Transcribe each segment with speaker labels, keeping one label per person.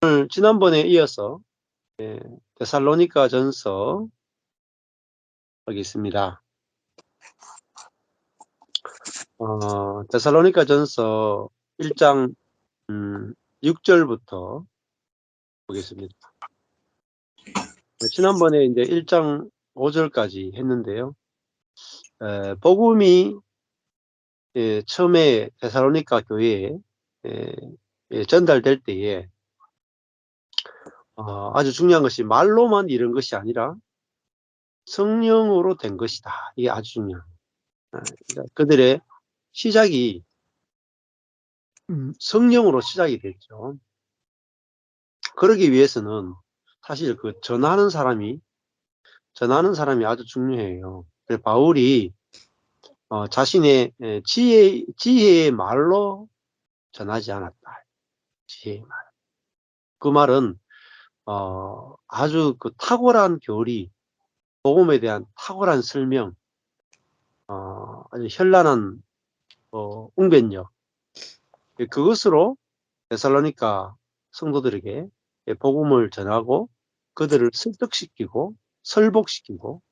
Speaker 1: 오늘 지난번에 이어서 데살로니가전서 보겠습니다. 데살로니가전서 1장 6절부터 보겠습니다. 지난번에 이제 1장 5절까지 했는데요. 복음이 처음에 데살로니가 교회에 전달될 때에 아주 중요한 것이 말로만 이런 것이 아니라 성령으로 된 것이다. 이게 아주 중요합니다. 그러니까 그들의 시작이 성령으로 시작이 됐죠. 그러기 위해서는 사실 그 전하는 사람이 아주 중요해요. 그래서 바울이 자신의 지혜의 말로 전하지 않았다. 지혜의 말. 그 말은 아주 그 탁월한 교리, 복음에 대한 탁월한 설명, 아주 현란한 웅변력, 그것으로 데살로니가 성도들에게 복음을 전하고 그들을 설득시키고 설복시키고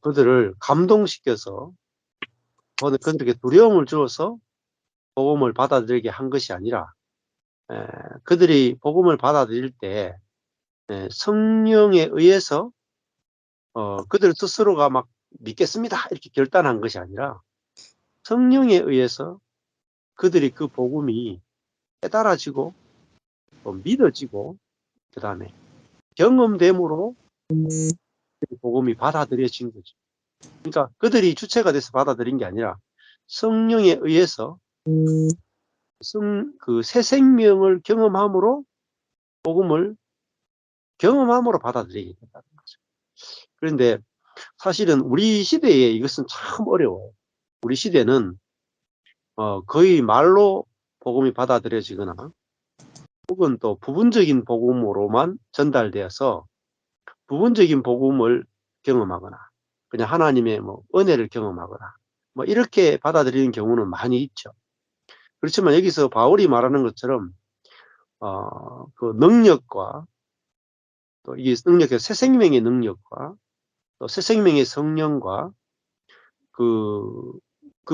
Speaker 1: 그들을 감동시켜서 그들에게 두려움을 주어서 복음을 받아들이게 한 것이 아니라 그들이 복음을 받아들일 때 성령에 의해서 그들 스스로가 막 믿겠습니다 이렇게 결단한 것이 아니라 성령에 의해서 그들이 그 복음이 깨달아지고 또 믿어지고 그 다음에 경험됨으로 복음이 받아들여진 거죠. 그러니까 그들이 주체가 돼서 받아들인 게 아니라 성령에 의해서 그 새 생명을 경험함으로 복음을 경험함으로 받아들이게 된다는 거죠. 그런데 사실은 우리 시대에 이것은 참 어려워요. 우리 시대는 거의 말로 복음이 받아들여지거나 혹은 또 부분적인 복음으로만 전달되어서 부분적인 복음을 경험하거나 그냥 하나님의 뭐 은혜를 경험하거나 뭐 이렇게 받아들이는 경우는 많이 있죠. 그렇지만 여기서 바울이 말하는 것처럼 그 능력과 또 이 능력의 새 생명의 능력과 또 새 생명의 성령과 그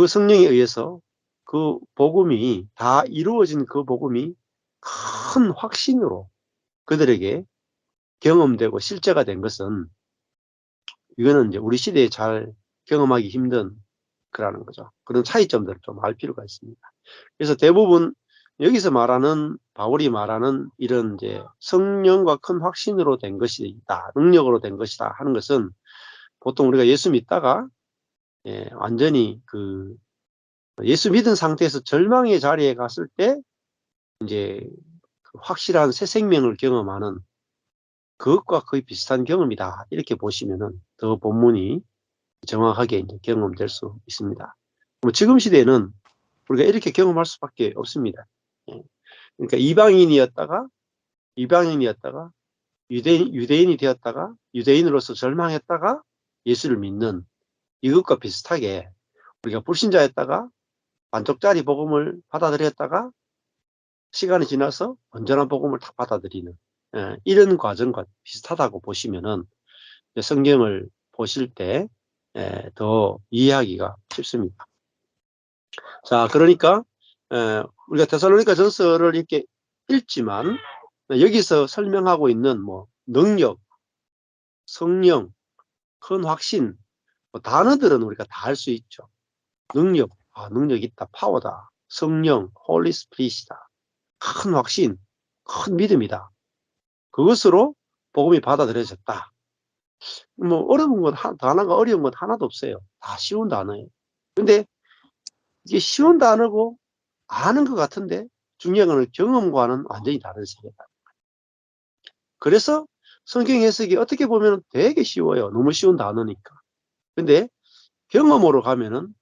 Speaker 1: 성령에 의해서 그 복음이 다 이루어진 그 복음이 큰 확신으로 그들에게 경험되고 실제가 된 것은 이거는 이제 우리 시대에 잘 경험하기 힘든 거라는 거죠. 그런 차이점들을 좀 알 필요가 있습니다. 그래서 대부분 여기서 말하는 바울이 말하는 이런 이제 성령과 큰 확신으로 된 것이다, 능력으로 된 것이다 하는 것은 보통 우리가 예수 믿다가 완전히 그 예수 믿은 상태에서 절망의 자리에 갔을 때 이제 그 확실한 새 생명을 경험하는 그것과 거의 비슷한 경험이다 이렇게 보시면은 더 본문이 정확하게 이제 경험될 수 있습니다. 뭐 지금 시대에는 우리가 이렇게 경험할 수밖에 없습니다. 그러니까 이방인이었다가 유대인이 되었다가 유대인으로서 절망했다가 예수를 믿는 이것과 비슷하게 우리가 불신자였다가 반쪽짜리 복음을 받아들였다가 시간이 지나서 온전한 복음을 다 받아들이는 이런 과정과 비슷하다고 보시면은 성경을 보실 때 더 이해하기가 쉽습니다. 자, 그러니까 우리가 데살로니가 전서를 이렇게 읽지만 여기서 설명하고 있는 뭐 능력, 성령, 큰 확신 뭐 단어들은 우리가 다 알 수 있죠. 능력, 능력 있다, 파워다. 성령, 홀리 스피릿이다. 큰 확신, 큰 믿음이다. 그것으로 복음이 받아들여졌다. 뭐 어려운 건 단어가 어려운 건 하나도 없어요. 다 쉬운 단어예요. 근데 이게 쉬운 단어고 아는 것 같은데 중요한 건 경험과는 완전히 다른 세계다. 그래서 성경 해석이 어떻게 보면 되게 쉬워요. 너무 쉬운 단어니까. 근데 경험으로 가면은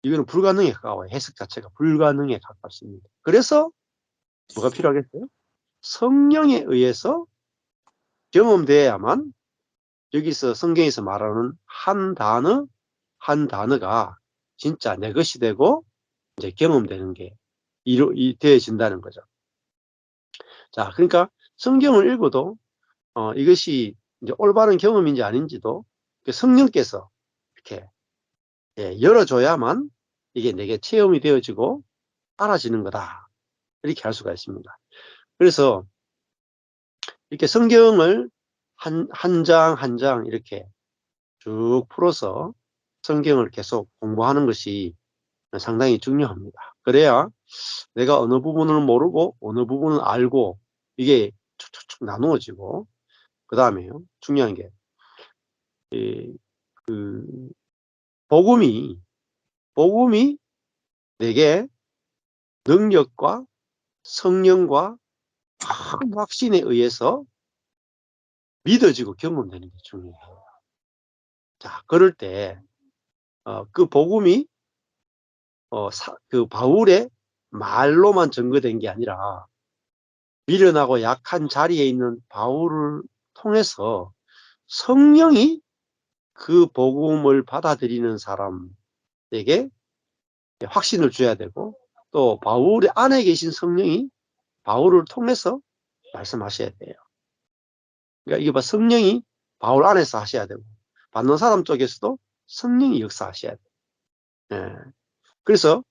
Speaker 1: 이거는 불가능에 가까워요. 해석 자체가 불가능에 가깝습니다. 그래서 뭐가 필요하겠어요? 성령에 의해서 경험돼야만 여기서 성경에서 말하는 한 단어가 진짜 내 것이 되고 이제 경험되는 게 되어진다는 거죠. 자, 그러니까 성경을 읽어도 이것이 이제 올바른 경험인지 아닌지도 성령께서 이렇게 열어줘야만 이게 내게 체험이 되어지고 알아지는 거다. 이렇게 할 수가 있습니다. 그래서 이렇게 성경을 한 장 한 장 이렇게 쭉 풀어서 성경을 계속 공부하는 것이 상당히 중요합니다. 그래야 내가 어느 부분을 모르고 어느 부분을 알고 이게 축축축 나누어지고, 그 다음에요, 중요한 게 그 복음이 내게 능력과 성령과 큰 확신에 의해서 믿어지고 경험되는 게 중요해요. 자, 그럴 때 그 복음이 그 바울의 말로만 증거된 게 아니라 미련하고 약한 자리에 있는 바울을 통해서 성령이 그 복음을 받아들이는 사람에게 확신을 줘야 되고, 또 바울의 안에 계신 성령이 바울을 통해서 말씀하셔야 돼요. 그러니까 이게 성령이 바울 안에서 하셔야 되고, 받는 사람 쪽에서도 성령이 역사하셔야 돼요. 예. 그래서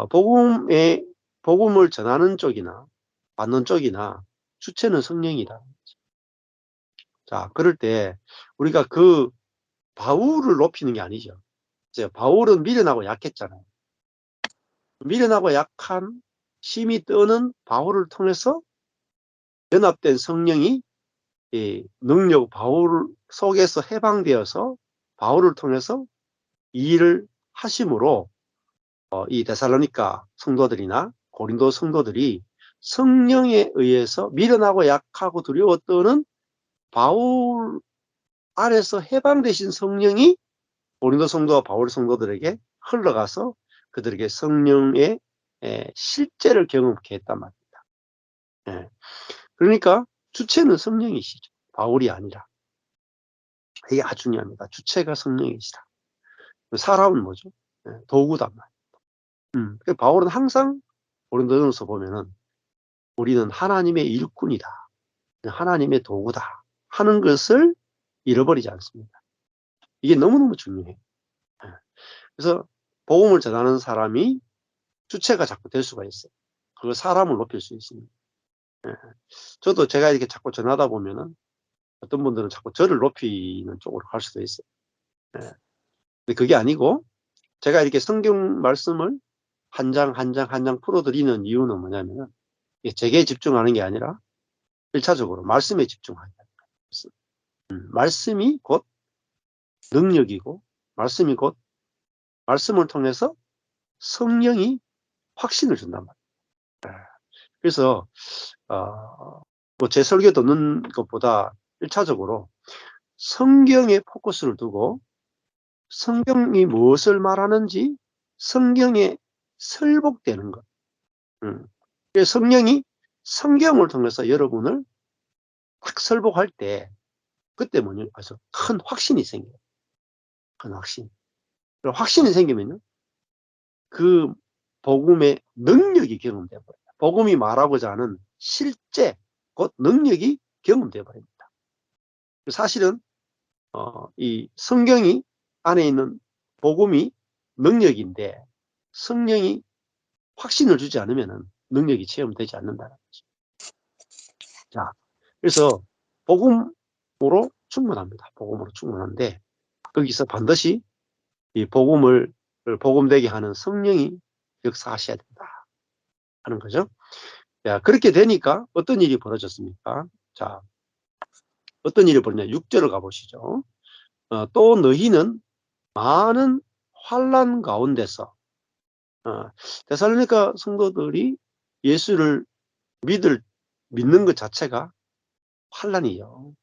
Speaker 1: 복음을 전하는 쪽이나 받는 쪽이나 주체는 성령이다. 자, 그럴 때 우리가 그 바울을 높이는 게 아니죠. 바울은 미련하고 약했잖아요. 미련하고 약한 심히 떠는 바울을 통해서 연합된 성령이 능력 바울 속에서 해방되어서 바울을 통해서 이 일을 하심으로 이 데살로니가 성도들이나 고린도 성도들이 성령에 의해서 미련하고 약하고 두려워 떠는 바울 안에서 해방되신 성령이 고린도 성도와 바울 성도들에게 흘러가서 그들에게 성령의 실제를 경험케 했단 말입니다. 예. 그러니까 주체는 성령이시죠. 바울이 아니라. 이게 아주 중요합니다. 주체가 성령이시다. 사람은 뭐죠? 도구단 말이에요. 바울은 항상 고린도전서 보면은 우리는 하나님의 일꾼이다, 하나님의 도구다 하는 것을 잃어버리지 않습니다. 이게 너무너무 중요해요. 그래서 복음을 전하는 사람이 주체가 자꾸 될 수가 있어요. 그 사람을 높일 수 있습니다. 저도 제가 이렇게 자꾸 전하다 보면은 어떤 분들은 자꾸 저를 높이는 쪽으로 갈 수도 있어요. 근데 그게 아니고, 제가 이렇게 성경 말씀을 한 장 한 장 한 장 풀어드리는 이유는 뭐냐면, 제게 집중하는 게 아니라 1차적으로 말씀에 집중하는 거예요. 말씀이 곧 능력이고, 말씀이 곧 말씀을 통해서 성령이 확신을 준단 말이에요. 그래서 제 설교 듣는 것보다 1차적으로 성경에 포커스를 두고 성경이 무엇을 말하는지 성경에 설복되는 것. 그래서 성령이 성경을 통해서 여러분을 딱 설복할 때, 그때 뭐냐, 그래서 큰 확신이 생겨요. 큰 확신. 확신이 생기면요, 그 복음의 능력이 경험돼 버려요. 복음이 말하고자 하는 실제, 곧 능력이 경험돼 버립니다. 사실은 이 성경이 안에 있는 복음이 능력인데, 성령이 확신을 주지 않으면 능력이 체험되지 않는다는 거죠. 자, 그래서 복음으로 충분합니다. 복음으로 충분한데, 거기서 반드시 이 복음을 복음되게 하는 성령이 역사하셔야 된다 하는 거죠. 자, 그렇게 되니까 어떤 일이 벌어졌습니까? 자, 어떤 일이 벌어졌냐? 6절을 가보시죠. 또 너희는 많은 환난 가운데서, 데살로니가 성도들이 예수를 믿는 것 자체가 환난이요.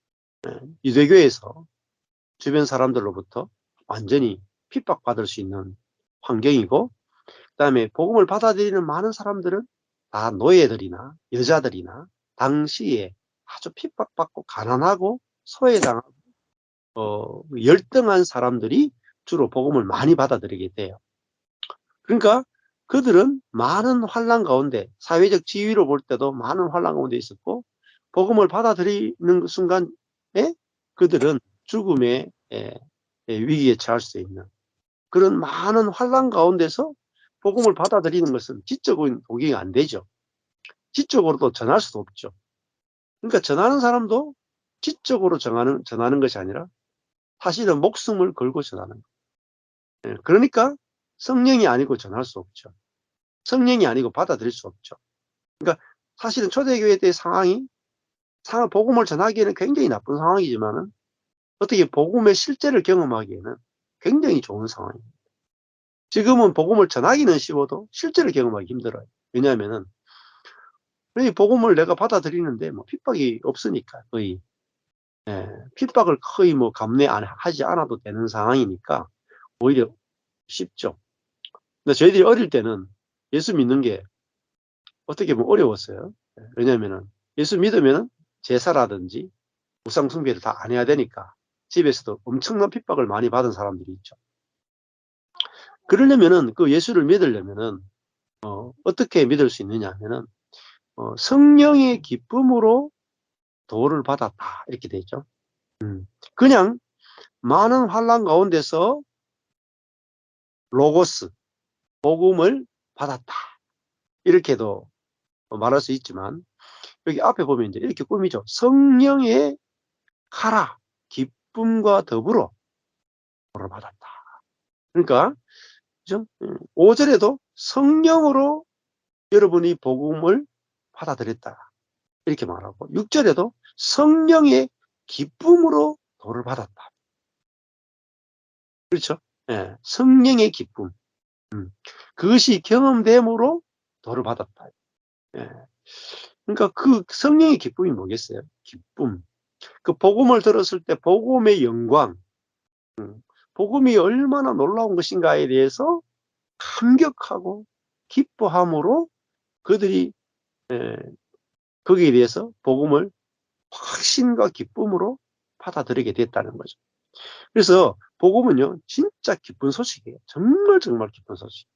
Speaker 1: 유대교에서 주변 사람들로부터 완전히 핍박받을 수 있는 환경이고, 그다음에 복음을 받아들이는 많은 사람들은 다 노예들이나 여자들이나 당시에 아주 핍박받고 가난하고 소외당하고 열등한 사람들이 주로 복음을 많이 받아들이게 돼요. 그러니까 그들은 많은 환난 가운데, 사회적 지위로 볼 때도 많은 환난 가운데 있었고, 복음을 받아들이는 순간에 그들은 죽음의 위기에 처할 수 있는 그런 많은 환난 가운데서 복음을 받아들이는 것은 지적인 도경이 안 되죠. 지적으로도 전할 수도 없죠. 그러니까 전하는 사람도 지적으로 전하는 것이 아니라 사실은 목숨을 걸고 전하는 거예요. 그러니까 성령이 아니고 전할 수 없죠. 성령이 아니고 받아들일 수 없죠. 그러니까 사실은 초대교회 때 상황이 복음을 전하기에는 굉장히 나쁜 상황이지만은 어떻게 복음의 실제를 경험하기에는 굉장히 좋은 상황입니다. 지금은 복음을 전하기는 쉬워도 실제를 경험하기 힘들어요. 왜냐하면은 이 복음을 내가 받아들이는데 뭐 핍박이 없으니까 거의 핍박을 거의 뭐 하지 않아도 되는 상황이니까 오히려 쉽죠. 근데 저희들이 어릴 때는 예수 믿는 게 어떻게 보면 어려웠어요. 왜냐하면은 예수 믿으면은 제사라든지 우상 숭배를 다 안 해야 되니까 집에서도 엄청난 핍박을 많이 받은 사람들이 있죠. 그러려면은 그 예수를 믿으려면은 어떻게 믿을 수 있느냐 하면은 성령의 기쁨으로 도를 받았다 이렇게 되죠. 그냥 많은 환난 가운데서 로고스 복음을 받았다 이렇게도 말할 수 있지만 여기 앞에 보면 이제 이렇게 꾸미죠. 성령의 카라 기쁨과 더불어 도를 받았다. 그러니까 그죠? 5절에도 성령으로 여러분이 복음을 받아들였다 이렇게 말하고 6절에도 성령의 기쁨으로 도를 받았다. 그렇죠? 예, 성령의 기쁨. 그것이 경험됨으로 도를 받았다. 예. 그러니까 그 성령의 기쁨이 뭐겠어요? 기쁨. 그 복음을 들었을 때 복음의 영광, 복음이 얼마나 놀라운 것인가에 대해서 감격하고 기뻐함으로 그들이 거기에 대해서 복음을 확신과 기쁨으로 받아들이게 됐다는 거죠. 그래서 복음은요 진짜 기쁜 소식이에요. 정말 정말 기쁜 소식.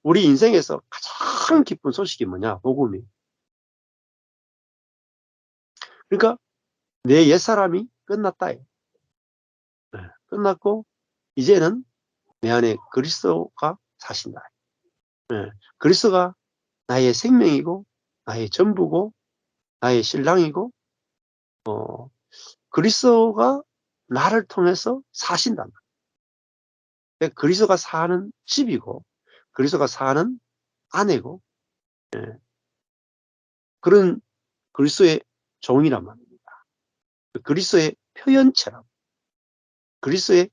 Speaker 1: 우리 인생에서 가장 기쁜 소식이 뭐냐? 복음이. 그러니까 내 옛사람이 끝났다. 끝났고 이제는 내 안에 그리스도가 사신다. 그리스도가 나의 생명이고 나의 전부고 나의 신랑이고 그리스도가 나를 통해서 사신다. 그리스도가 사는 집이고 그리스도가 사는 아내고 그런 그리스도의 종이란 말입니다. 그리스도의 표현체라고 그리스도의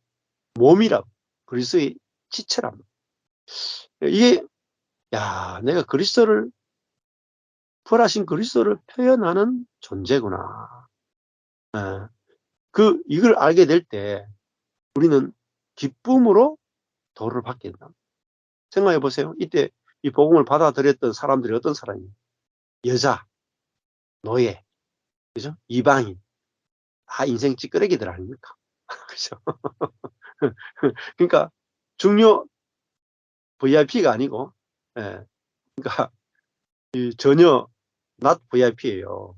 Speaker 1: 몸이라고 그리스도의 지체라고 이게 내가 그리스도를 부활하신 그리스도를 표현하는 존재구나. 이걸 알게 될 때 우리는 기쁨으로 도를 받게 된다. 생각해 보세요. 이때 이 복음을 받아들였던 사람들이 어떤 사람이에요? 여자, 노예, 그죠? 이방인, 다 인생 찌끄레기들 아닙니까? 그죠? 그러니까 중요 VIP가 아니고, 그러니까 전혀 not VIP예요.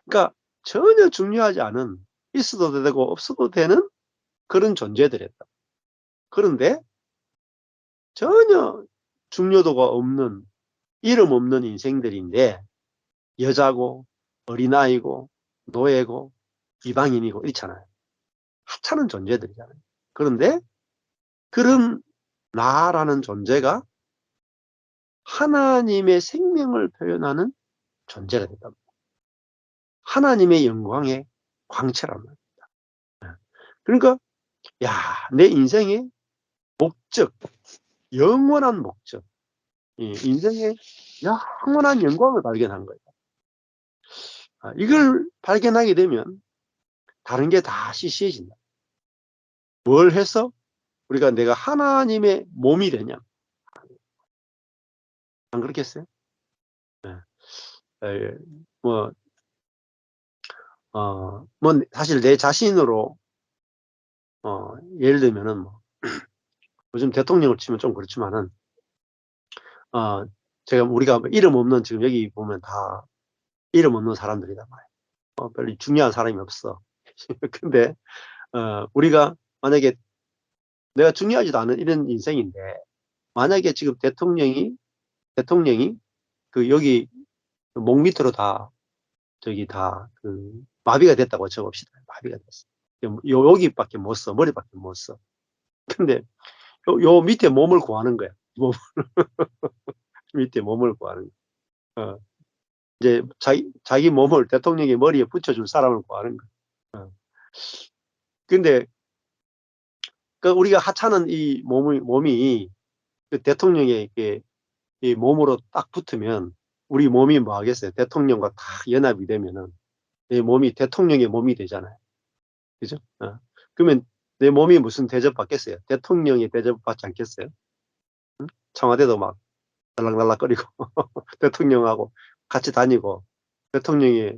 Speaker 1: 그러니까 전혀 중요하지 않은 있어도 되고 없어도 되는 그런 존재들이었다. 그런데 전혀 중요도가 없는 이름 없는 인생들인데 여자고 어린아이고 노예고 이방인이고 이렇잖아요. 하찮은 존재들이잖아요. 그런데 그런 나라는 존재가 하나님의 생명을 표현하는 존재가 됐다. 하나님의 영광의 광채란 말입니다. 그러니까 내 인생의 목적, 영원한 목적, 인생의 영원한 영광을 발견한 거예요. 이걸 발견하게 되면 다른 게 다 시시해진다. 뭘 해서 우리가 내가 하나님의 몸이 되냐? 안 그렇겠어요? 뭐, 사실 내 자신으로, 예를 들면은 요즘 대통령을 치면 좀 그렇지만은, 우리가 이름 없는, 지금 여기 보면 다 이름 없는 사람들이단 말이에요. 별로 중요한 사람이 없어. 근데, 우리가 만약에 내가 중요하지도 않은 이런 인생인데, 만약에 지금 대통령이 여기 목 밑으로 다, 마비가 됐다고 쳐봅시다. 마비가 됐어. 여기밖에 못 써. 머리밖에 못 써. 근데, 요 밑에 몸을 구하는 거야. 밑에 몸을 구하는 거야. 이제 자기 몸을 대통령의 머리에 붙여줄 사람을 구하는 거야. 근데, 우리가 하찮은 이 몸이 그 대통령의 이 몸으로 딱 붙으면 우리 몸이 뭐 하겠어요? 대통령과 딱 연합이 되면은 내 몸이 대통령의 몸이 되잖아요. 그죠? 그러면 내 몸이 무슨 대접 받겠어요? 대통령의 대접 받지 않겠어요? 응? 청와대도 막 날락날락거리고 대통령하고 같이 다니고 대통령이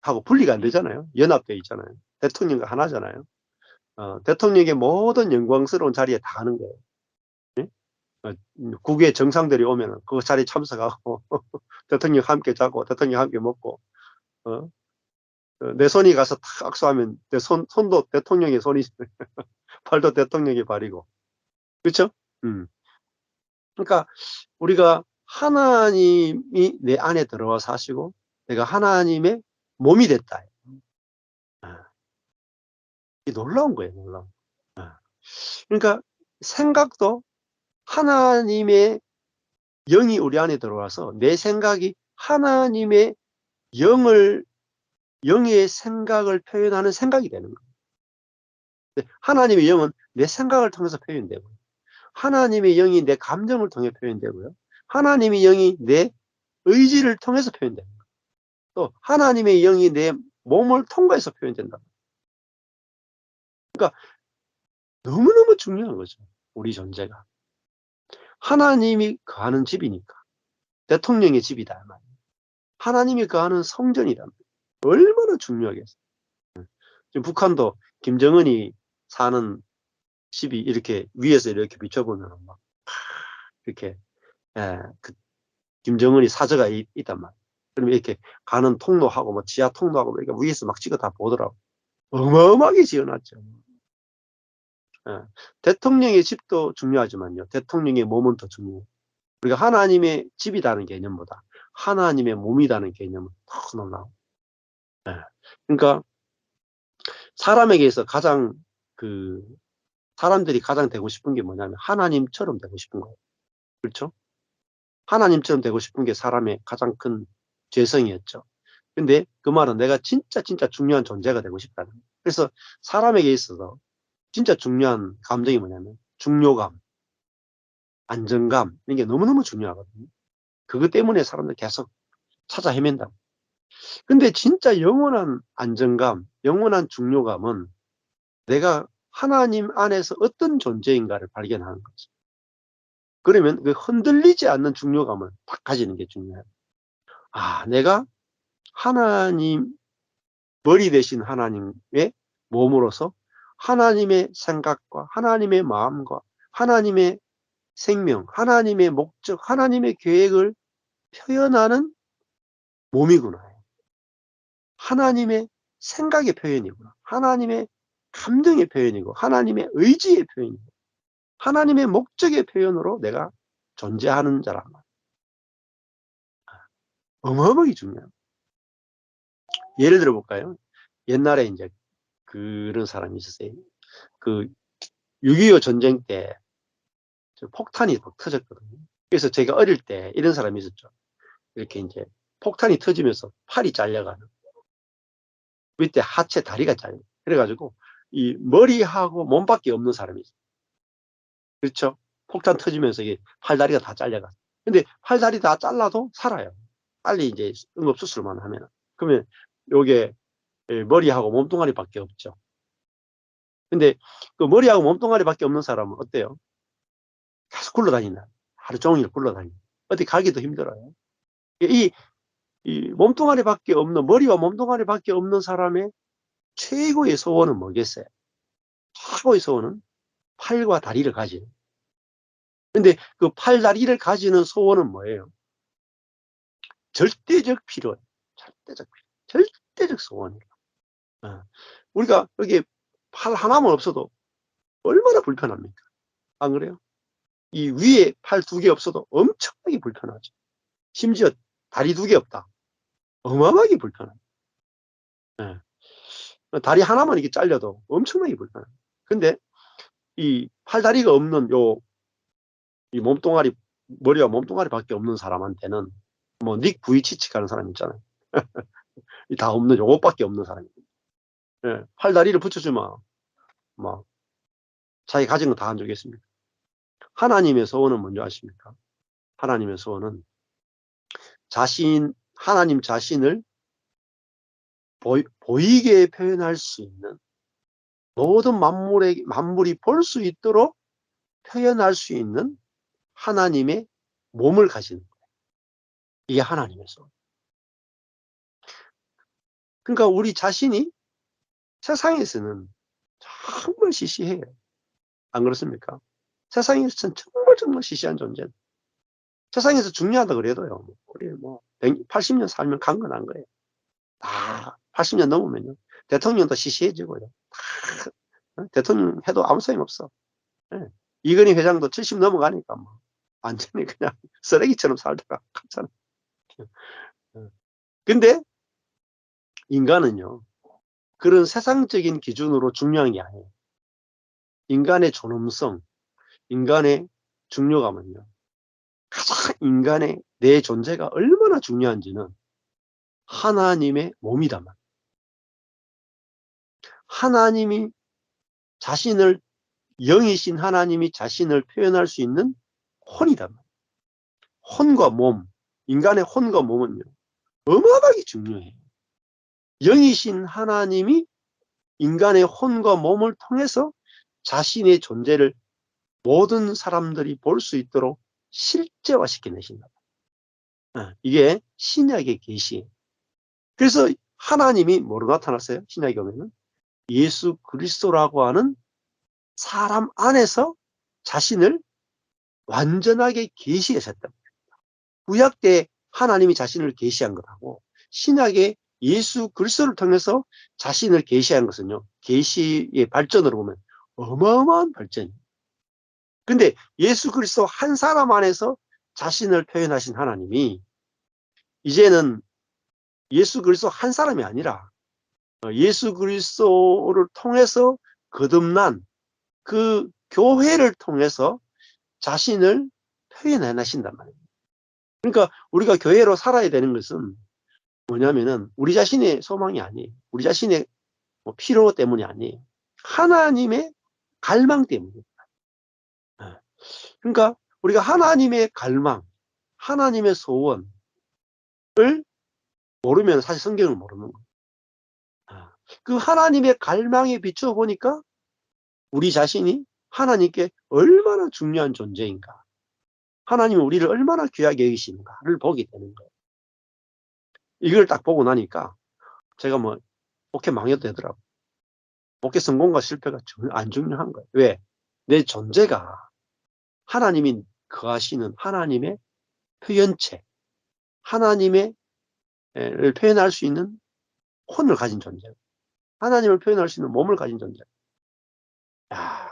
Speaker 1: 하고 분리가 안 되잖아요. 연합되어 있잖아요. 대통령과 하나잖아요. 대통령의 모든 영광스러운 자리에 다 하는 거예요. 예? 국외 정상들이 오면 그 자리에 참석하고 대통령 함께 자고 대통령 함께 먹고, 어? 내 손이 가서 탁 악수하면 내 손도 대통령의 손이 발도 대통령의 발이고. 그렇죠? 그러니까 우리가 하나님이 내 안에 들어와 사시고 내가 하나님의 몸이 됐다. 이게 놀라운 거예요. 놀라운. 그러니까 생각도 하나님의 영이 우리 안에 들어와서 내 생각이 하나님의 영의 생각을 표현하는 생각이 되는 거예요. 하나님의 영은 내 생각을 통해서 표현되고요. 하나님의 영이 내 감정을 통해 표현되고요. 하나님의 영이 내 의지를 통해서 표현됩니다. 또 하나님의 영이 내 몸을 통과해서 표현된다. 그러니까 너무너무 중요한 거죠. 우리 존재가. 하나님이 거하는 집이니까. 대통령의 집이다. 하나님이 거하는 성전이다. 얼마나 중요하겠어요. 지금 북한도 김정은이 사는 집이 이렇게 위에서 이렇게 비춰보면 막 이렇게, 김정은이 사저가 있단 말이에요. 그러면 이렇게 가는 통로하고 뭐 지하 통로하고 이렇게 위에서 막 찍어 다 보더라고. 어마어마하게 지어놨죠. 대통령의 집도 중요하지만요. 대통령의 몸은 더 중요해요. 우리가 하나님의 집이라는 개념보다 하나님의 몸이라는 개념은 더 놀라워. 그러니까 사람에게서 사람들이 가장 되고 싶은 게 뭐냐면 하나님처럼 되고 싶은 거예요. 그렇죠? 하나님처럼 되고 싶은 게 사람의 가장 큰 죄성이었죠. 근데 그 말은 내가 진짜 중요한 존재가 되고 싶다는 거예요. 그래서 사람에게 있어서 진짜 중요한 감정이 뭐냐면 중요감, 안정감, 이런 게 너무너무 중요하거든요. 그것 때문에 사람들 계속 찾아 헤맨다. 근데 진짜 영원한 안정감, 영원한 중요감은 내가 하나님 안에서 어떤 존재인가를 발견하는 거죠. 그러면 그 흔들리지 않는 중요감을 딱 가지는 게 중요해요. 내가 하나님, 머리 대신 하나님의 몸으로서 하나님의 생각과 하나님의 마음과 하나님의 생명, 하나님의 목적, 하나님의 계획을 표현하는 몸이구나. 하나님의 생각의 표현이구나. 하나님의 감정의 표현이고 하나님의 의지의 표현이고 하나님의 목적의 표현으로 내가 존재하는 자란 말이에요. 어마어마하게 중요해요. 예를 들어 볼까요? 옛날에 이제 그런 사람이 있었어요. 6.25 전쟁 때 폭탄이 막 터졌거든요. 그래서 제가 어릴 때 이런 사람이 있었죠. 이렇게 이제 폭탄이 터지면서 팔이 잘려가는, 밑에 하체 다리가 잘려. 그래가지고 이 머리하고 몸밖에 없는 사람이 있어요. 그렇죠? 폭탄 터지면서 이게 팔다리가 다 잘려가. 근데 팔다리 다 잘라도 살아요. 빨리 이제 응급수술만 하면. 그러면 요게 머리하고 몸뚱아리밖에 없죠. 근데 그 머리하고 몸뚱아리밖에 없는 사람은 어때요? 계속 굴러다니나. 하루 종일 굴러다니나. 어디 가기도 힘들어요. 이 몸뚱아리밖에 없는, 머리와 몸뚱아리밖에 없는 사람의 최고의 소원은 뭐겠어요? 최고의 소원은 팔과 다리를 가지는. 근데 그 팔다리를 가지는 소원은 뭐예요? 절대적 필요예요. 절대적 필요. 절대적 소원이에요. 어. 우리가 여기 팔 하나만 없어도 얼마나 불편합니까? 안 그래요? 이 위에 팔 두 개 없어도 엄청나게 불편하죠. 심지어 다리 두 개 없다. 어마어마하게 불편해요. 예. 다리 하나만 이렇게 잘려도 엄청나게 불편해요. 근데 이 팔다리가 없는 이 몸뚱아리, 머리와 몸뚱아리밖에 없는 사람한테는 뭐 닉 부이치치 하는 사람 있잖아요. 다 없는 요것밖에 없는 사람입니다. 예. 팔다리를 붙여주면 뭐 자기 가진 거 다 안 주겠습니까? 하나님의 소원은 뭔지 아십니까? 하나님의 소원은 하나님 자신을 보이게 표현할 수 있는, 모든 만물이 볼 수 있도록 표현할 수 있는 하나님의 몸을 가지는 거예요. 이게 하나님의 소원. 그러니까 우리 자신이 세상에서는 정말 시시해요. 안 그렇습니까? 세상에서는 정말 시시한 존재예요. 세상에서 중요하다 그래도요, 우리 뭐 80년 살면 강건한 거예요. 80년 넘으면요, 대통령도 시시해지고요. 대통령 해도 아무 소용없어. 예. 이건희 회장도 70 넘어가니까 뭐 완전히 그냥 쓰레기처럼 살다가 갔잖아. 근데 인간은요, 그런 세상적인 기준으로 중요한 게 아니에요. 인간의 존엄성, 인간의 중요감은요, 가장 인간의 내 존재가 얼마나 중요한지는 하나님의 몸이다 말. 하나님이 자신을, 영이신 하나님이 자신을 표현할 수 있는 혼이다 말. 혼과 몸, 인간의 혼과 몸은요, 어마어마하게 중요해요. 영이신 하나님이 인간의 혼과 몸을 통해서 자신의 존재를 모든 사람들이 볼 수 있도록 실제화시켜내신다. 이게 신약의 계시예요. 그래서 하나님이 뭐로 나타났어요? 신약에 보면은 예수 그리스도라고 하는 사람 안에서 자신을 완전하게 계시하셨다. 구약 때 하나님이 자신을 계시한 것하고 신약의 예수 그리스도를 통해서 자신을 계시한 것은요, 계시의 발전으로 보면 어마어마한 발전이에요. 근데 예수 그리스도 한 사람 안에서 자신을 표현하신 하나님이 이제는 예수 그리스도 한 사람이 아니라 예수 그리스도를 통해서 거듭난 그 교회를 통해서 자신을 표현해 나신단 말이에요. 그러니까 우리가 교회로 살아야 되는 것은 뭐냐면은 우리 자신의 소망이 아니에요. 우리 자신의 뭐 필요 때문이 아니에요. 하나님의 갈망 때문이에요. 그러니까 우리가 하나님의 갈망, 하나님의 소원을 모르면 사실 성경을 모르는 거예요. 그 하나님의 갈망에 비추어 보니까 우리 자신이 하나님께 얼마나 중요한 존재인가, 하나님은 우리를 얼마나 귀하게 여기시는가를 보게 되는 거예요. 이걸 딱 보고 나니까 제가 뭐 목회 망해도 되더라고요. 목회 성공과 실패가 안 중요한 거예요. 왜? 내 존재가 하나님이 거하시는 하나님의 표현체, 하나님의 를 표현할 수 있는 혼을 가진 존재, 하나님을 표현할 수 있는 몸을 가진 존재. 야,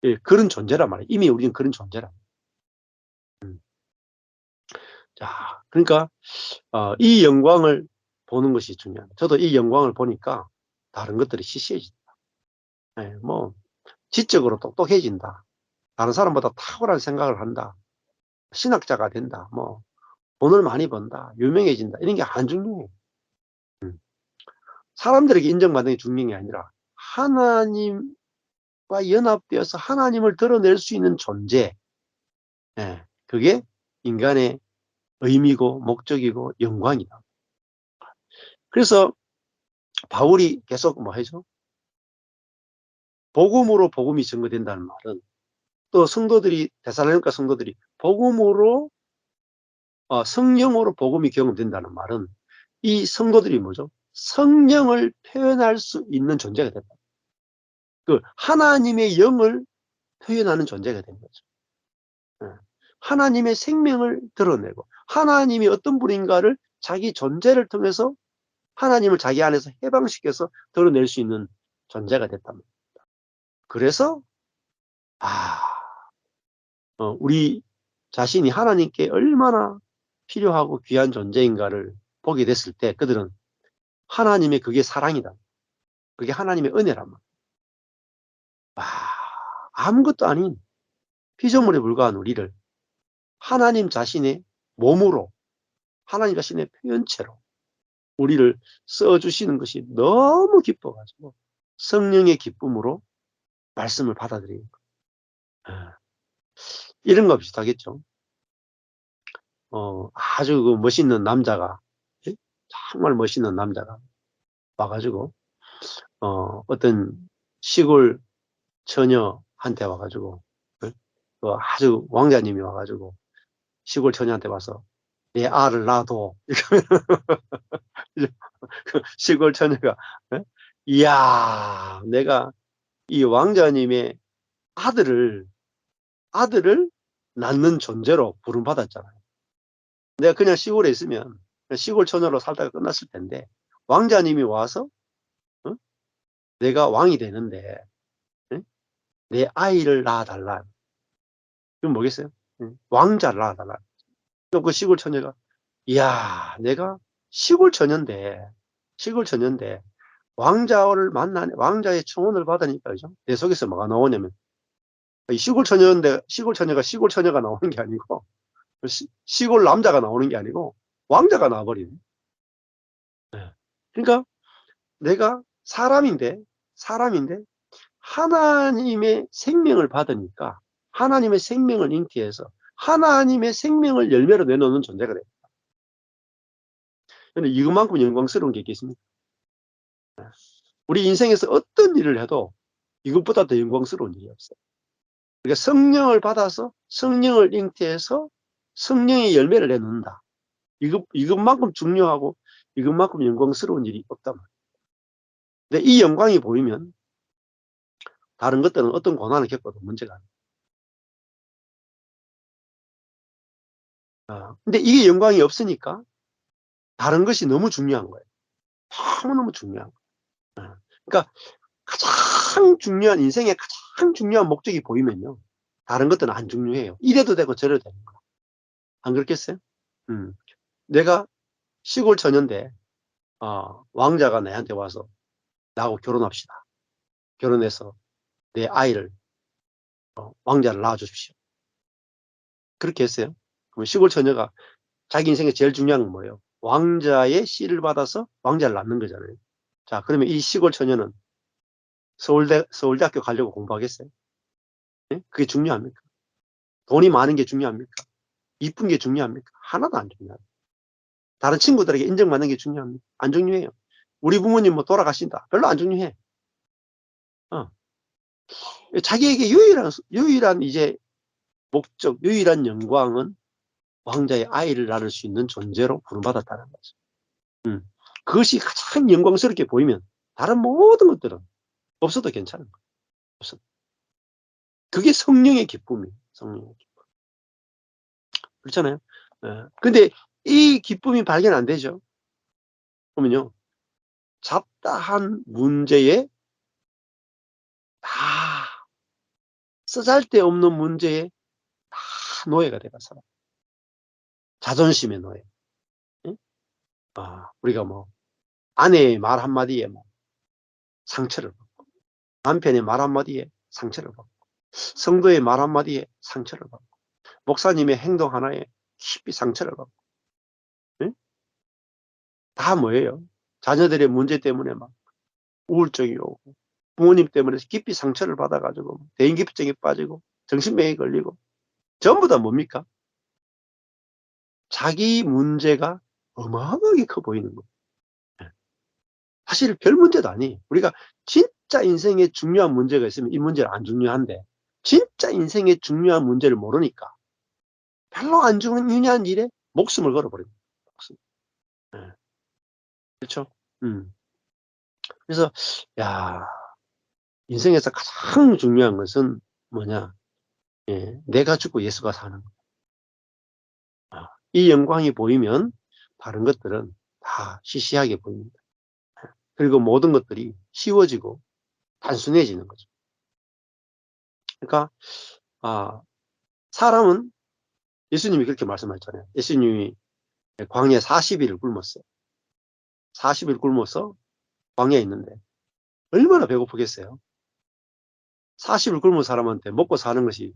Speaker 1: 예, 그런 존재란 말이에요. 이미 우리는 그런 존재란 말이에요. 자, 그러니까 이 영광을 보는 것이 중요합니다. 저도 이 영광을 보니까 다른 것들이 시시해진다. 예, 뭐 지적으로 똑똑해진다. 다른 사람보다 탁월한 생각을 한다. 신학자가 된다. 뭐 돈을 많이 번다. 유명해진다. 이런 게 안 중요해요. 사람들에게 인정받는 게 중요한 게 아니라 하나님과 연합되어서 하나님을 드러낼 수 있는 존재. 예, 그게 인간의 의미고 목적이고 영광이다. 그래서 바울이 계속 뭐 하죠? 복음으로 복음이 증거된다는 말은, 또 성도들이, 데살로니가 성도들이 복음으로 성령으로 복음이 경험된다는 말은 이 성도들이 뭐죠? 성령을 표현할 수 있는 존재가 됐다. 그 하나님의 영을 표현하는 존재가 된 거죠. 예. 하나님의 생명을 드러내고 하나님이 어떤 분인가를 자기 존재를 통해서 하나님을 자기 안에서 해방시켜서 드러낼 수 있는 존재가 됐단 말이에요. 그래서 우리 자신이 하나님께 얼마나 필요하고 귀한 존재인가를 보게 됐을 때 그들은 하나님의 그게 사랑이다. 그게 하나님의 은혜란 말이에요. 아무것도 아닌 피조물에 불과한 우리를 하나님 자신의 몸으로 하나님 자신의 표현체로 우리를 써주시는 것이 너무 기뻐가지고 성령의 기쁨으로 말씀을 받아들이는 거예요. 이런 거 비슷하겠죠. 아주 그 멋있는 남자가, 정말 멋있는 남자가 와가지고 어떤 시골 처녀한테 와가지고 아주 왕자님이 와가지고 시골 처녀한테 와서 내 알을 낳아도 시골 처녀가 이야 내가 이 왕자님의 아들을 낳는 존재로 부름받았잖아요. 내가 그냥 시골에 있으면 시골 처녀로 살다가 끝났을 텐데 왕자님이 와서 내가 왕이 되는데 내 아이를 낳아달라. 그럼 뭐겠어요? 왕자를 낳아달라. 그럼 그 시골 처녀가 이야 내가 시골 처녀인데 왕자를 왕자의 청혼을 받으니까 그죠? 내 속에서 뭐가 나오냐면 시골 처녀인데 시골 처녀가 나오는 게 아니고 시골 남자가 나오는 게 아니고 왕자가 나와버리네. 그러니까 내가 사람인데 하나님의 생명을 받으니까 하나님의 생명을 잉태해서 하나님의 생명을 열매로 내놓는 존재가 됩니다. 근데 이것만큼 영광스러운 게 있겠습니까? 우리 인생에서 어떤 일을 해도 이것보다 더 영광스러운 일이 없어요. 그러니까 성령을 받아서 성령을 잉태해서 성령의 열매를 내놓는다. 이것만큼 중요하고 이것만큼 영광스러운 일이 없단 말이에요. 근데 이 영광이 보이면 다른 것들은 어떤 고난을 겪어도 문제가 아니에요. 근데 이게 영광이 없으니까 다른 것이 너무 중요한 거예요. 너무너무 중요한 거예요. 그러니까 가장 중요한 인생의 가장 중요한 목적이 보이면요. 다른 것들은 안 중요해요. 이래도 되고 저래도 되는 거예요. 안 그렇겠어요? 내가 시골 처녀인데 왕자가 내한테 와서 나하고 결혼합시다. 결혼해서 내 아이를 왕자를 낳아주십시오. 그렇게 했어요. 그럼 시골 처녀가 자기 인생에 제일 중요한 건 뭐예요? 왕자의 씨를 받아서 왕자를 낳는 거잖아요. 자, 그러면 이 시골 처녀는 서울대학교 가려고 공부하겠어요? 네? 그게 중요합니까? 돈이 많은 게 중요합니까? 이쁜 게 중요합니까? 하나도 안 중요합니다. 다른 친구들에게 인정받는 게 중요합니까? 안 중요해요. 우리 부모님 뭐 돌아가신다. 별로 안 중요해. 어. 자기에게 유일한 이제 목적, 유일한 영광은 왕자의 아이를 낳을 수 있는 존재로 부름받았다는 거죠. 그것이 가장 영광스럽게 보이면 다른 모든 것들은 없어도 괜찮은 거예요. 없어도. 그게 성령의 기쁨이에요. 성령의 기쁨. 그렇잖아요. 근데 이 기쁨이 발견 안 되죠. 그러면요. 잡다한 문제에 다 쓰잘데없는 문제에 다 노예가 돼가 살아. 자존심의 노예. 응? 우리가 뭐 아내의 말 한마디에 뭐 상처를 받고 남편의 말 한마디에 상처를 받고 성도의 말 한마디에 상처를 받고 목사님의 행동 하나에 깊이 상처를 받고 응? 다 뭐예요? 자녀들의 문제 때문에 막 우울증이 오고 부모님 때문에 깊이 상처를 받아가지고 대인기피증에 빠지고 정신병에 걸리고 전부 다 뭡니까? 자기 문제가 어마어마하게 커 보이는 거예요. 사실 별 문제도 아니에요. 우리가 진짜 인생에 중요한 문제가 있으면 이 문제는 안 중요한데 진짜 인생의 중요한 문제를 모르니까 별로 안 중요한 일에 목숨을 걸어버립니다. 목숨. 네. 그렇죠? 그래서 야 인생에서 가장 중요한 것은 뭐냐? 예, 내가 죽고 예수가 사는 거. 이 영광이 보이면 다른 것들은 다 시시하게 보입니다. 그리고 모든 것들이 쉬워지고 단순해지는 거죠. 그러니까 사람은 예수님이 그렇게 말씀하셨잖아요. 예수님이 광야에 40일을 굶었어요. 40일 굶어서 광야에 있는데 얼마나 배고프겠어요. 40일 굶은 사람한테 먹고 사는 것이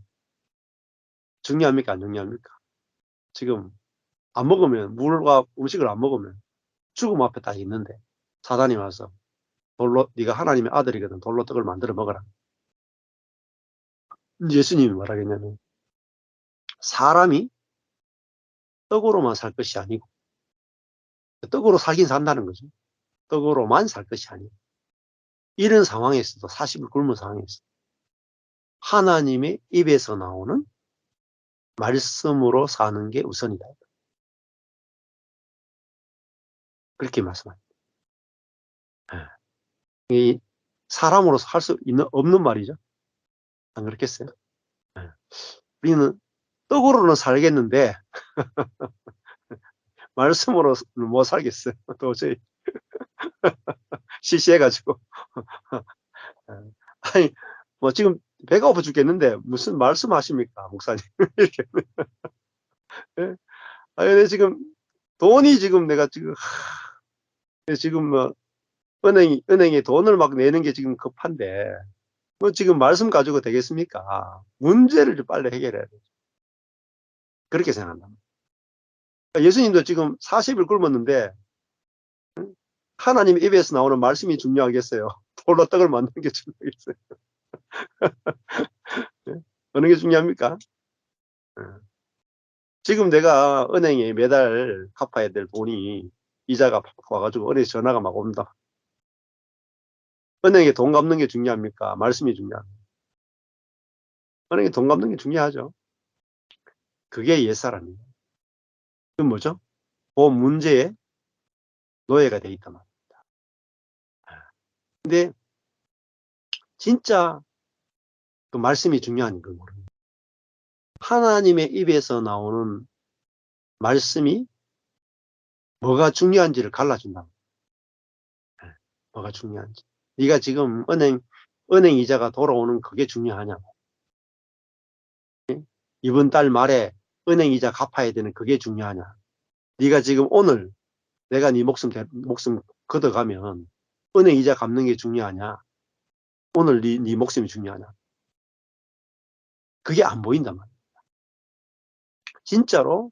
Speaker 1: 중요합니까? 안 중요합니까? 지금 안 먹으면, 물과 음식을 안 먹으면 죽음 앞에 딱 있는데 사단이 와서 돌로, 네가 하나님의 아들이거든, 돌로 떡을 만들어 먹어라. 예수님이 말하겠냐면 사람이 떡으로만 살 것이 아니고, 떡으로 살긴 산다는 거죠. 떡으로만 살 것이 아니고, 이런 상황에서도 40일 굶은 상황에서 하나님의 입에서 나오는 말씀으로 사는 게 우선이다. 그렇게 말씀합니다. 이 사람으로서 할 수 없는 말이죠. 안 그렇겠어요? 우리는 떡으로는 살겠는데 말씀으로는 못 살겠어요. 도저히 시시해가지고. 아니, 뭐 지금 배가 고파 죽겠는데 무슨 말씀하십니까, 목사님? 이렇게. 예? 아니, 근데 지금 돈이 지금 내가 지금 뭐 은행에 돈을 막 내는 게 지금 급한데 뭐 지금 말씀 가지고 되겠습니까? 문제를 좀 빨리 해결해야 돼. 그렇게 생각한다. 예수님도 지금 40일 굶었는데 하나님 입에서 나오는 말씀이 중요하겠어요? 돌로 떡을 만드는 게 중요하겠어요? 예? 어느 게 중요합니까? 예. 지금 내가 은행에 매달 갚아야 될 돈이 이자가 와가지고 은행에 전화가 막 온다. 은행에 돈 갚는 게 중요합니까? 말씀이 중요합니까? 은행에 돈 갚는 게 중요하죠. 그게 옛사람이에요. 그건 뭐죠? 그 문제에 노예가 돼 있단 말이에요. 근데 진짜 그 말씀이 중요한 걸 모릅니다. 하나님의 입에서 나오는 말씀이 뭐가 중요한지를 갈라준다. 뭐가 중요한지. 네가 지금 은행 이자가 돌아오는 그게 중요하냐고. 이번 달 말에 은행 이자 갚아야 되는 그게 중요하냐. 네가 지금 오늘 내가 네 목숨 걷어가면 은행 이자 갚는 게 중요하냐. 오늘 네 목숨이 중요하냐. 그게 안 보인단 말이야. 진짜로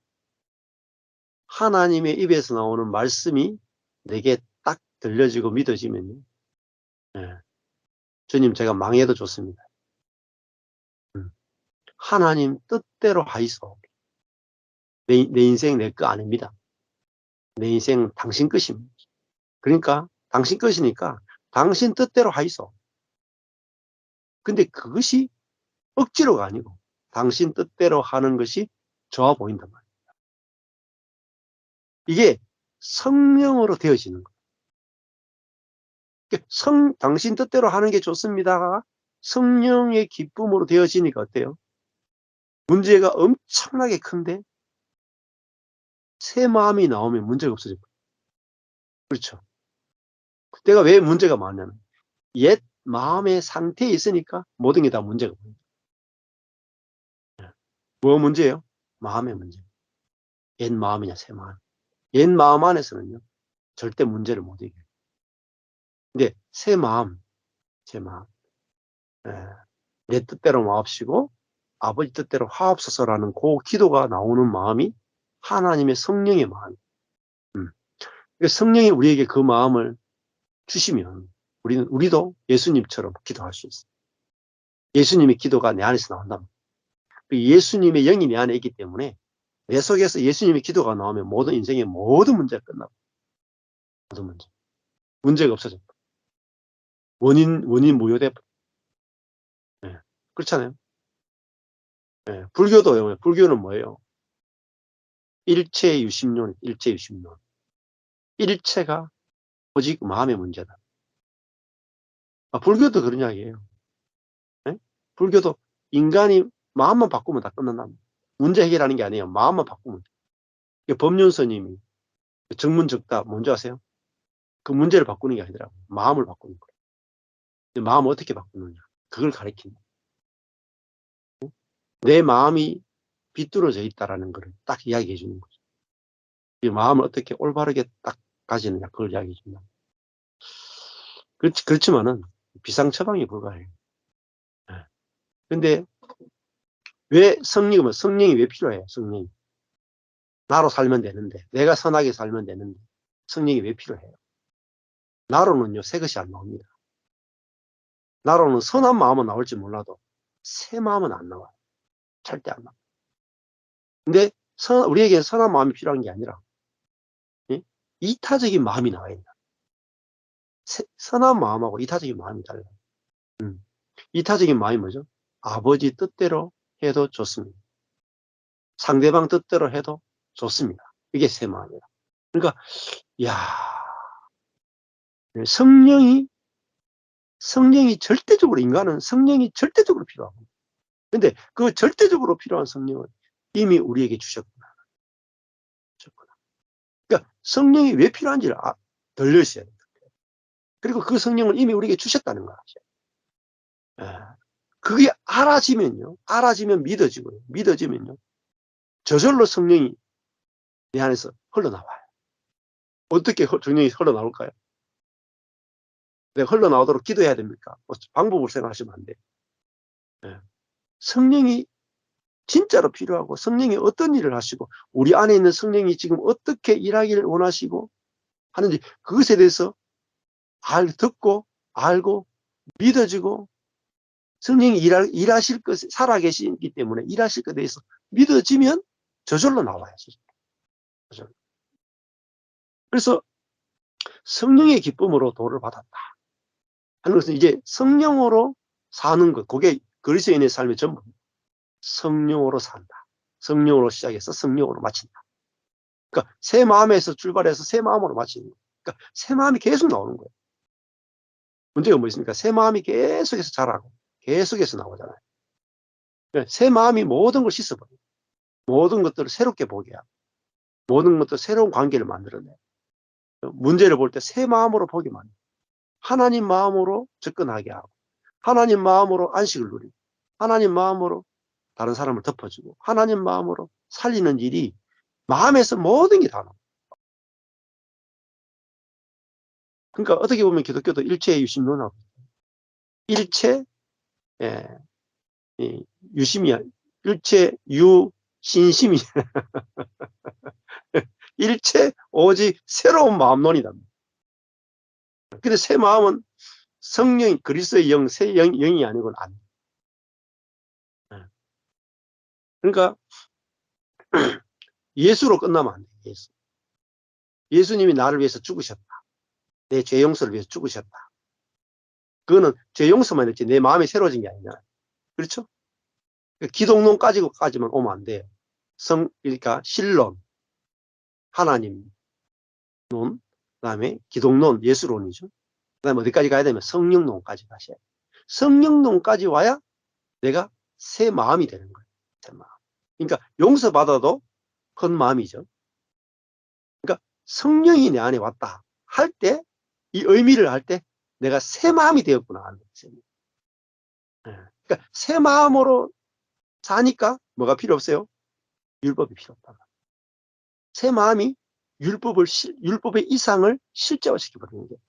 Speaker 1: 하나님의 입에서 나오는 말씀이 내게 딱 들려지고 믿어지면요. 예, 주님, 제가 망해도 좋습니다. 하나님 뜻대로 하이소. 내 인생 내 거 아닙니다. 내 인생 당신 것입니다. 그러니까 당신 것이니까 당신 뜻대로 하이소. 근데 그것이 억지로가 아니고 당신 뜻대로 하는 것이 좋아 보인단 말이에요. 이게 성령으로 되어지는 거예요. 당신 뜻대로 하는 게 좋습니다가 성령의 기쁨으로 되어지니까 어때요? 문제가 엄청나게 큰데 새 마음이 나오면 문제가 없어질 거예요. 그렇죠. 그때가 왜 문제가 많냐면 옛 마음의 상태에 있으니까 모든 게 다 문제가 보여요. 뭐 문제예요? 마음의 문제. 옛 마음이냐 새 마음. 옛 마음 안에서는요 절대 문제를 못 이겨요. 근데 새 마음, 제 마음, 예, 내 뜻대로 마옵시고 아버지 뜻대로 하옵소서라는 그 기도가 나오는 마음이 하나님의 성령의 마음. 성령이 우리에게 그 마음을 주시면 우리도 예수님처럼 기도할 수 있어요. 예수님의 기도가 내 안에서 나온다. 예수님의 영이 내 안에 있기 때문에 내 속에서 예수님의 기도가 나오면 인생의 모든 문제가 끝나고, 모든 문제가 없어져. 원인 무효돼. 네. 그렇잖아요. 네. 불교도요. 불교는 뭐예요? 일체유심론, 일체유심론. 일체가 오직 마음의 문제다. 불교도 그런 이야기예요. 네? 불교도 인간이 마음만 바꾸면 다 끝난답니다. 문제 해결하는 게 아니에요. 마음만 바꾸면 돼요. 법륜스님이 정문적답 뭔지 아세요? 그 문제를 바꾸는 게 아니더라고요. 마음을 바꾸는 거예요. 마음을 어떻게 바꾸느냐. 그걸 가리킵니다. 내 마음이 비뚤어져 있다라는 걸 딱 이야기해 주는 거죠. 이 마음을 어떻게 올바르게 딱 가지느냐. 그걸 이야기해 줍니다. 그렇지만은 비상처방에 불과해요. 근데 왜 성령이 왜 필요해요? 성령이. 나로 살면 되는데, 내가 선하게 살면 되는데, 성령이 왜 필요해요? 나로는요, 새 것이 안 나옵니다. 나로는 선한 마음은 나올지 몰라도, 새 마음은 안 나와요. 절대 안 나와요. 근데, 우리에게 선한 마음이 필요한 게 아니라, 예? 이타적인 마음이 나와야 된다. 선한 마음하고 이타적인 마음이 달라요. 이타적인 마음이 뭐죠? 아버지 뜻대로 해도 좋습니다. 상대방 뜻대로 해도 좋습니다. 이게 새 마음이에요. 그러니까, 야 성령이 절대적으로, 인간은 성령이 절대적으로 필요하고, 근데 그 절대적으로 필요한 성령을 이미 우리에게 주셨구나. 그러니까 성령이 왜 필요한지를 들려 있어야 돼요. 그리고 그 성령을 이미 우리에게 주셨다는 거죠. 그게 알아지면 믿어지고요. 믿어지면요, 저절로 성령이 내 안에서 흘러나와요. 어떻게 성령이 흘러나올까요? 내가 흘러나오도록 기도해야 됩니까? 방법을 생각하시면 안 돼요. 성령이 진짜로 필요하고, 성령이 어떤 일을 하시고, 우리 안에 있는 성령이 지금 어떻게 일하기를 원하시고 하는지, 그것에 대해서 듣고 알고 믿어지고, 성령이 일하실 것, 살아계시기 때문에 일하실 것에 대해서 믿어지면 저절로 나와요. 저절로. 그래서 성령의 기쁨으로 도를 받았다 하는 것은, 이제 성령으로 사는 것, 그게 그리스도인의 삶의 전부입니다. 성령으로 산다. 성령으로 시작해서 성령으로 마친다. 그러니까 새 마음에서 출발해서 새 마음으로 마치는 거예요. 그러니까 새 마음이 계속 나오는 거예요. 문제가 뭐 있습니까? 새 마음이 계속해서 자라고 계속해서 나오잖아요. 그러니까 새 마음이 모든 걸 씻어버려요. 모든 것들을 새롭게 보게 하고, 모든 것들 새로운 관계를 만들어내요. 문제를 볼 때 새 마음으로 보게 만들어요. 하나님 마음으로 접근하게 하고, 하나님 마음으로 안식을 누리고, 하나님 마음으로 다른 사람을 덮어주고, 하나님 마음으로 살리는 일이 마음에서 모든 게 다 나와요. 그러니까 어떻게 보면 기독교도 일체의 유심론하고, 일체, 예, 유심이야. 일체 유신심이 일체 오직 새로운 마음론이다. 근데 새 마음은 성령, 그리스도의 영, 새 영이 아니고는 안 돼. 그러니까 예수로 끝나면 안 돼. 예수님이 나를 위해서 죽으셨다. 내 죄 용서를 위해서 죽으셨다. 그거는 죄 용서만 했지 내 마음이 새로워진 게 아니잖아요. 그렇죠? 기독론까지만 오면 안 돼요. 그러니까 신론, 하나님 론, 그다음에 기독론, 예수론이죠. 그다음에 어디까지 가야 되면 성령론까지 가셔야 돼요. 성령론까지 와야 내가 새 마음이 되는 거예요. 새 마음. 그러니까 용서받아도 큰 마음이죠. 그러니까 성령이 내 안에 왔다 할 때, 이 의미를 할 때 내가 새 마음이 되었구나 하는 거예요. 그러니까 새 마음으로 사니까 뭐가 필요 없어요? 율법이 필요 없다. 새 마음이 율법의 이상을 실제화시켜버리는 거예요.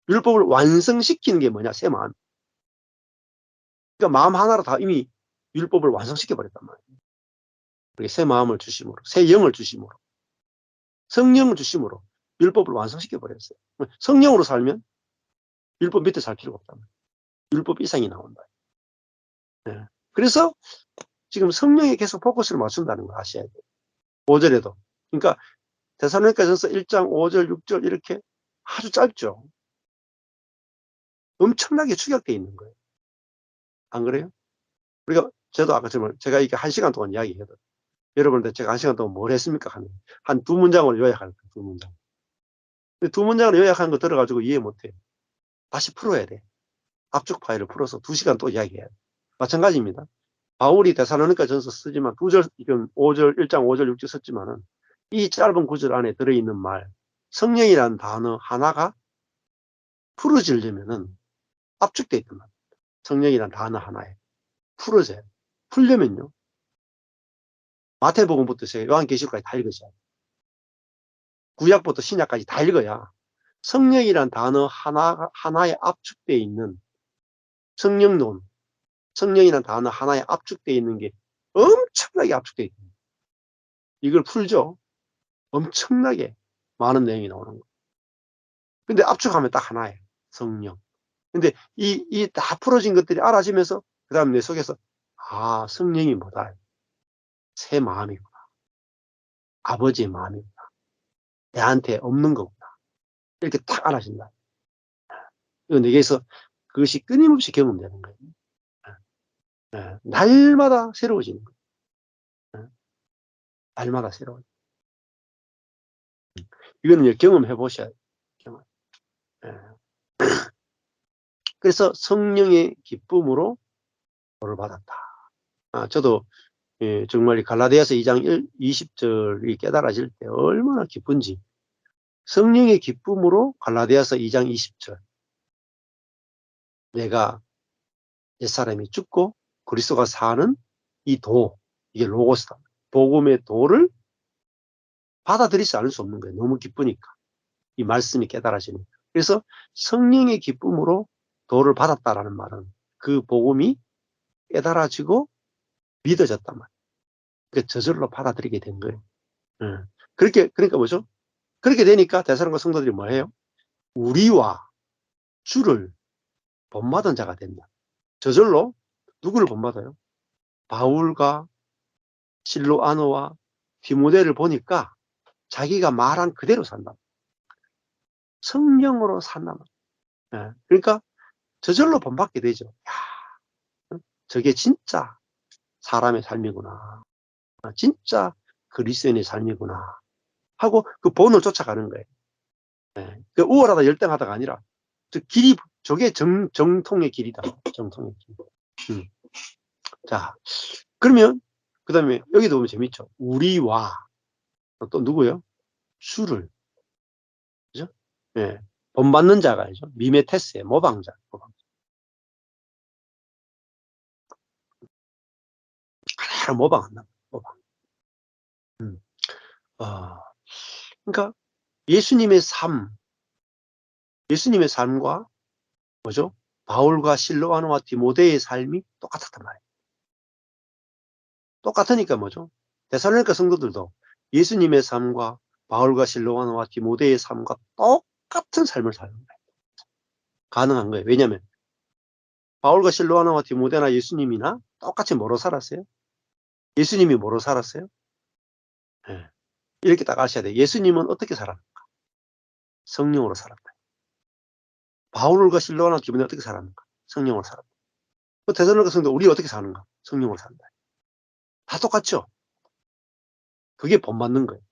Speaker 1: 율법을 완성시키는 게 뭐냐? 새 마음. 그러니까 마음 하나로 다 이미 율법을 완성시켜버렸단 말이에요. 그렇게 새 마음을 주심으로, 새 영을 주심으로, 성령을 주심으로 율법을 완성시켜버렸어요. 성령으로 살면 율법 밑에 살 필요가 없단 말이에요. 율법 이상이 나온다. 네. 그래서 지금 성령에 계속 포커스를 맞춘다는 걸 아셔야 돼요. 5절에도. 그러니까 데살로니가전서 1장 5절, 6절 이렇게 아주 짧죠. 엄청나게 축약되어 있는 거예요. 안 그래요? 우리가 저도 아까처럼 제가 이렇게 1시간 동안 이야기해도 여러분들 제가 1시간 동안 뭘 했습니까? 한 두 문장으로 요약할 거예요. 두 문장. 두 문장으로 요약하는 거 들어가지고 이해 못해요. 다시 풀어야 돼. 압축 파일을 풀어서 2시간 또 이야기해야 돼. 마찬가지입니다. 바울이 데살로니가 전서 쓰지만 2절, 이건 5절, 1장 5절, 6절 썼지만은 이 짧은 구절 안에 들어있는 말, 성령이라는 단어 하나가 풀어지려면은 압축되어 있단 말이에요. 성령이라는 단어 하나에 풀어져요. 풀려면요. 마태복음부터 시작해 요한계시록까지 다 읽으셔야 돼요. 구약부터 신약까지 다 읽어야 성령이라는 단어 하나에 압축되어 있는 성령론, 성령이라는 단어 하나에 압축되어 있는 게 엄청나게 압축되어 있거든요. 이걸 풀죠. 엄청나게 많은 내용이 나오는 거예요. 근데 압축하면 딱 하나예요. 성령. 근데 이 다 풀어진 것들이 알아지면서 그 다음 내 속에서 아, 성령이 뭐다. 새 마음이구나. 아버지의 마음이구나. 내한테 없는 거구나. 이렇게 딱 알아진다. 이거 내게서 그것이 끊임없이 경험되는 거예요. 날마다 새로워지는 거예요. 날마다 새로워지는 거예요. 이거는 경험해 보셔야 돼요. 경험. 그래서 성령의 기쁨으로 도를 받았다. 저도 정말 갈라디아서 2장 20절이 깨달아질 때 얼마나 기쁜지. 성령의 기쁨으로 갈라디아서 2장 20절. 내가 옛사람이 죽고 그리스도가 사는 이 도, 이게 로고스다. 복음의 도를 받아들이지 않을 수 없는 거예요. 너무 기쁘니까. 이 말씀이 깨달아지니까. 그래서 성령의 기쁨으로 도를 받았다라는 말은 그 복음이 깨달아지고 믿어졌단 말이에요. 그러니까 저절로 받아들이게 된 거예요. 그러니까 뭐죠? 그렇게 되니까 데살로니가 성도들이 뭐 해요? 우리와 주를 본받은 자가 된다. 저절로 누구를 본받아요? 바울과 실로아노와 디모데를 보니까 자기가 말한 그대로 산다. 성령으로 산다. 그러니까 저절로 본받게 되죠. 야, 저게 진짜 사람의 삶이구나. 진짜 그리스도인의 삶이구나. 하고 그 본을 쫓아가는 거예요. 그 우월하다 열등하다가 아니라 저게 정통의 길이다. 정통의 길. 자, 그러면 그 다음에 여기도 보면 재밌죠. 우리와 또 누구요? 주를, 그죠? 예, 본받는 자가 아니죠. 미메테스의 모방자. 그대로 모방한다. 모방. 그러니까 예수님의 예수님의 삶과 뭐죠? 바울과 실로아노와 디모데의 삶이 똑같았단 말이에요. 똑같으니까 뭐죠? 데살로니가 성도들도 예수님의 삶과 바울과 실로아노와 디모데의 삶과 똑같은 삶을 사는 거예요. 가능한 거예요. 왜냐하면 바울과 실로아노와 디모데나 예수님이나 똑같이 뭐로 살았어요? 예수님이 뭐로 살았어요? 네. 이렇게 딱 아셔야 돼요. 예수님은 어떻게 살았는가? 성령으로 살았다. 바울과 실로아노와 디모데 어떻게 살았는가? 성령으로 살았다. 데살로니가 성도 우리 어떻게 사는가? 성령으로 산다. 다 똑같죠? 그게 본받는 거예요.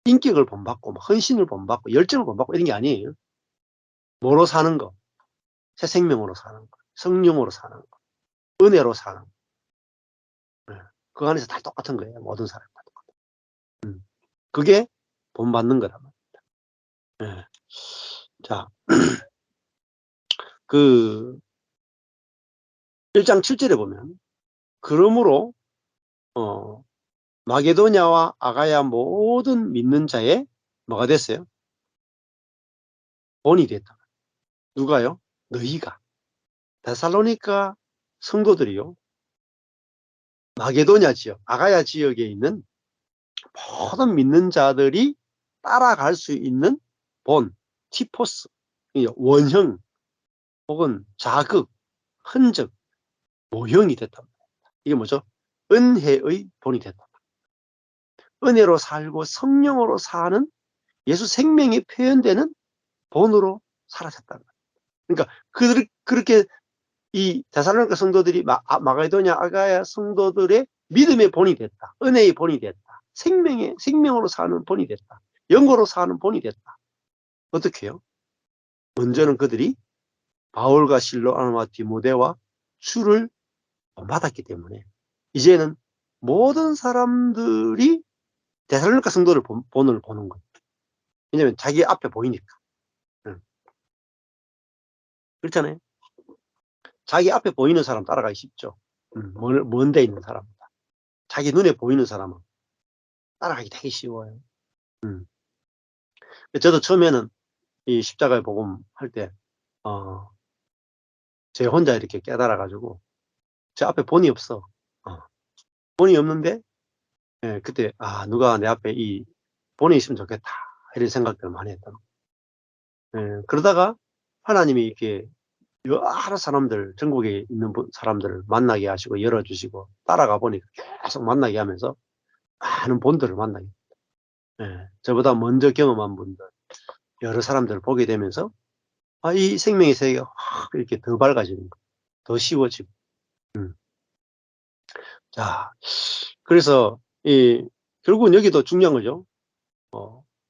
Speaker 1: 인격을 본받고 헌신을 본받고 열정을 본받고 이런 게 아니에요. 뭐로 사는 거? 새 생명으로 사는 거. 성령으로 사는 거. 은혜로 사는 거. 그 안에서 다 똑같은 거예요. 모든 사람과 똑같은. 그게 본받는 거란 말입니다. 자, 그 1장 7절에 보면 그러므로 마게도냐와 아가야 모든 믿는 자의 뭐가 됐어요? 본이 됐다. 누가요? 너희가. 데살로니가 성도들이요. 마게도냐 지역, 아가야 지역에 있는 모든 믿는 자들이 따라갈 수 있는 본, 티포스, 원형 혹은 자극, 흔적, 모형이 됐다. 이게 뭐죠? 은혜의 본이 됐다. 은혜로 살고 성령으로 사는 예수 생명이 표현되는 본으로 사라졌다. 그러니까 그렇게 이 데살로니가 성도들이 마게도냐 아가야 성도들의 믿음의 본이 됐다. 은혜의 본이 됐다. 생명으로 사는 본이 됐다. 영어로 사는 본이 됐다. 어떻게 해요? 먼저는 그들이 바울과 실로아노와 디모데와 주를 받았기 때문에 이제는 모든 사람들이 데살로니가 성도를 본을 보는 거예요. 왜냐면 자기 앞에 보이니까. 응. 그렇잖아요. 자기 앞에 보이는 사람 따라가기 쉽죠. 먼데 있는 사람보다. 자기 눈에 보이는 사람은 따라가기 되게 쉬워요. 저도 처음에는 이 십자가의 복음 할 때, 제 혼자 이렇게 깨달아가지고, 제 앞에 본이 없어. 어, 본이 없는데, 예, 그때, 누가 내 앞에 이 본이 있으면 좋겠다. 이런 생각들을 많이 했던 거예요. 예, 그러다가 하나님이 이렇게 여러 사람들, 전국에 있는 사람들을 만나게 하시고, 열어주시고, 따라가 보니까 계속 만나게 하면서 많은 본들을 만나게. 예, 저보다 먼저 경험한 분들, 여러 사람들을 보게 되면서, 이 생명의 세계가 확 이렇게 더 밝아지는 거예요. 더 쉬워지고. 음. 자, 그래서, 결국은 여기도 중요한 거죠.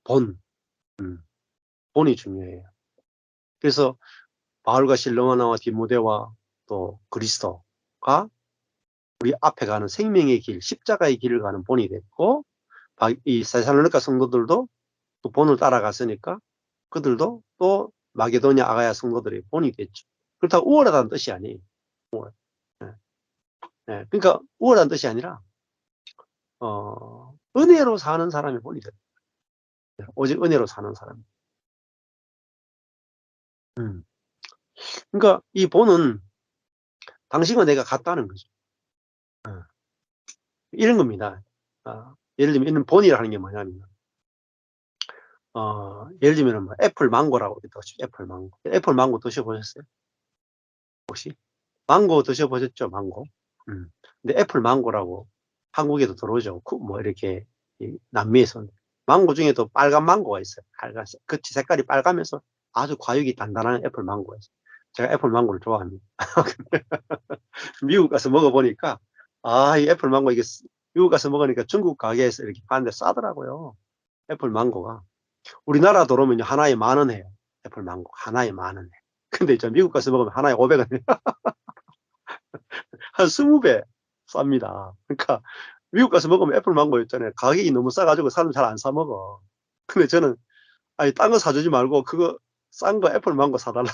Speaker 1: 본. 음, 본이 중요해요. 그래서, 바울과 실로아나와 디모데와 또 그리스도가 우리 앞에 가는 생명의 길, 십자가의 길을 가는 본이 됐고, 이 세살로니가 성도들도 그 본을 따라갔으니까 그들도 또 마게도냐 아가야 성도들의 본이 됐죠. 그렇다고 우월하다는 뜻이 아니에요. 우월. 예, 예. 그러니까 우월한 뜻이 아니라 은혜로 사는 사람이 본이 됐다. 오직 은혜로 사는 사람. 음. 그러니까 이 본은 당신과 내가 같다는 거죠. 어. 이런 겁니다. 예를 들면 이런 본이라 하는 게 뭐냐면 예를 들면 뭐 애플 망고라고 있죠. 애플 망고. 애플 망고 드셔보셨어요? 혹시? 망고 드셔보셨죠? 망고. 음. 근데 애플 망고라고 한국에도 들어오죠. 뭐 이렇게 남미에서 망고 중에도 빨간 망고가 있어요. 빨간색. 그 색깔이 빨가면서 아주 과육이 단단한 애플 망고가 있어요. 제가 애플 망고를 좋아합니다. 미국 가서 먹어보니까 이 애플 망고 이게 미국 가서 먹으니까 중국 가게에서 이렇게 파는데 싸더라고요. 애플 망고가. 우리나라 들어오면 하나에 10,000원 해요. 애플 망고 하나에 10,000원 해. 근데 저 미국 가서 먹으면 하나에 500원 해요. 한 20배 쌉니다. 그러니까 미국 가서 먹으면 애플 망고 있잖아요. 가격이 너무 싸가지고 사람 잘 안 사 먹어. 근데 저는 딴 거 사주지 말고 그거 싼 거 애플 망고 사달라.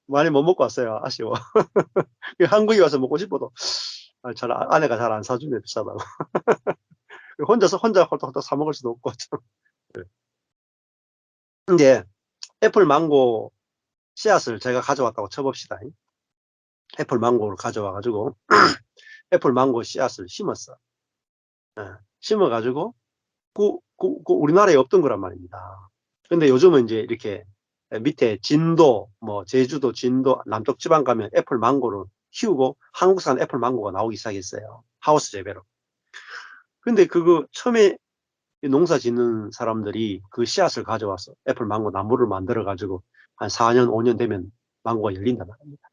Speaker 1: 많이 못 먹고 왔어요. 아쉬워. 한국에 와서 먹고 싶어도 아내가 잘 안 사주네 비싸다고. 혼자 홀떡홀떡 사 먹을 수도 없고. 근데 애플 망고 씨앗을 제가 가져왔다고 쳐봅시다. 애플 망고를 가져와 가지고 애플 망고 씨앗을 심었어. 예, 심어가지고 우리나라에 없던 거란 말입니다. 근데 요즘은 이제 이렇게 밑에 진도, 뭐 제주도, 진도 남쪽 지방 가면 애플 망고를 키우고 한국산 애플 망고가 나오기 시작했어요. 하우스 재배로. 근데 그거 처음에 농사 짓는 사람들이 그 씨앗을 가져와서 애플 망고 나무를 만들어 가지고 한 4년, 5년 되면 망고가 열린단 말입니다.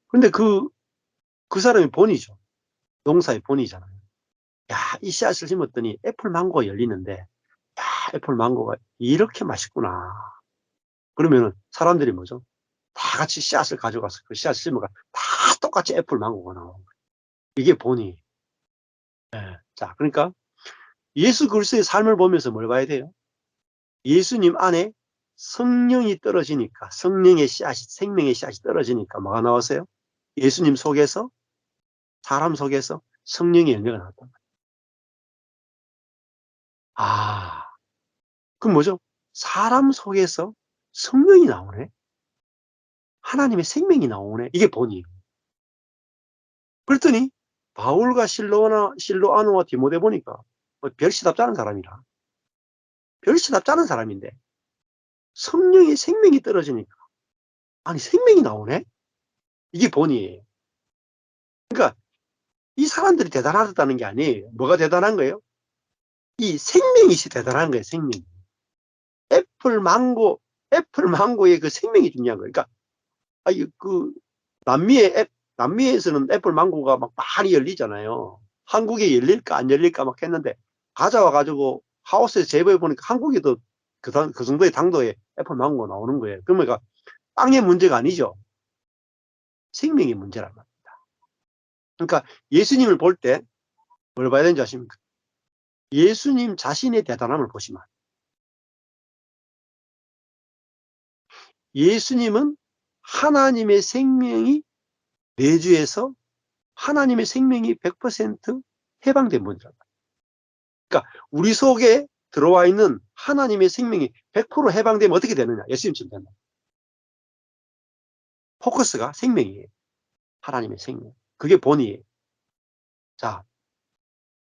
Speaker 1: 근데 그 사람이 본이죠. 농사의 본이잖아요. 야, 이 씨앗을 심었더니 애플 망고가 열리는데, 야, 애플 망고가 이렇게 맛있구나. 그러면은 사람들이 뭐죠? 다 같이 씨앗을 가져가서 그 씨앗을 심어가 다 똑같이 애플 망고가 나오는 거예요. 이게 본이. 예. 자, 그러니까 예수 그리스도의 삶을 보면서 뭘 봐야 돼요? 예수님 안에 성령이 떨어지니까, 성령의 씨앗이, 생명의 씨앗이 떨어지니까 뭐가 나왔어요? 예수님 속에서, 사람 속에서 성령의 열매가 나왔단 말이에요. 그럼 뭐죠? 사람 속에서 성령이 나오네? 하나님의 생명이 나오네? 이게 본이에요. 그랬더니 바울과 실로아노와 디모데 보니까 별시답지 않은 사람이라. 별시답지 않은 사람인데 성령의 생명이 떨어지니까 아니 생명이 나오네? 이게 본이에요. 그러니까 이 사람들이 대단하다는 게 아니에요. 뭐가 대단한 거예요? 이 생명이 대단한 거예요. 생명이. 애플 망고, 애플 망고의 그 생명이 중요한 거예요. 그러니까 그 남미에서는 애플 망고가 막 많이 열리잖아요. 한국에 열릴까 안 열릴까 막 했는데 가져와 가지고 하우스에 재배해 보니까 한국에도 그 정도의 당도의 애플 망고가 나오는 거예요. 그러니까 땅의 문제가 아니죠. 생명이 문제란 말입니다. 그러니까 예수님을 볼 때 뭘 봐야 되는지 아십니까? 예수님 자신의 대단함을 보시면 예수님은 하나님의 생명이 내주에서 하나님의 생명이 100% 해방된 분이란 말이에요. 그러니까 우리 속에 들어와 있는 하나님의 생명이 100% 해방되면 어떻게 되느냐? 예수님처럼 된다. 포커스가 생명이에요. 하나님의 생명. 그게 본이에요. 자,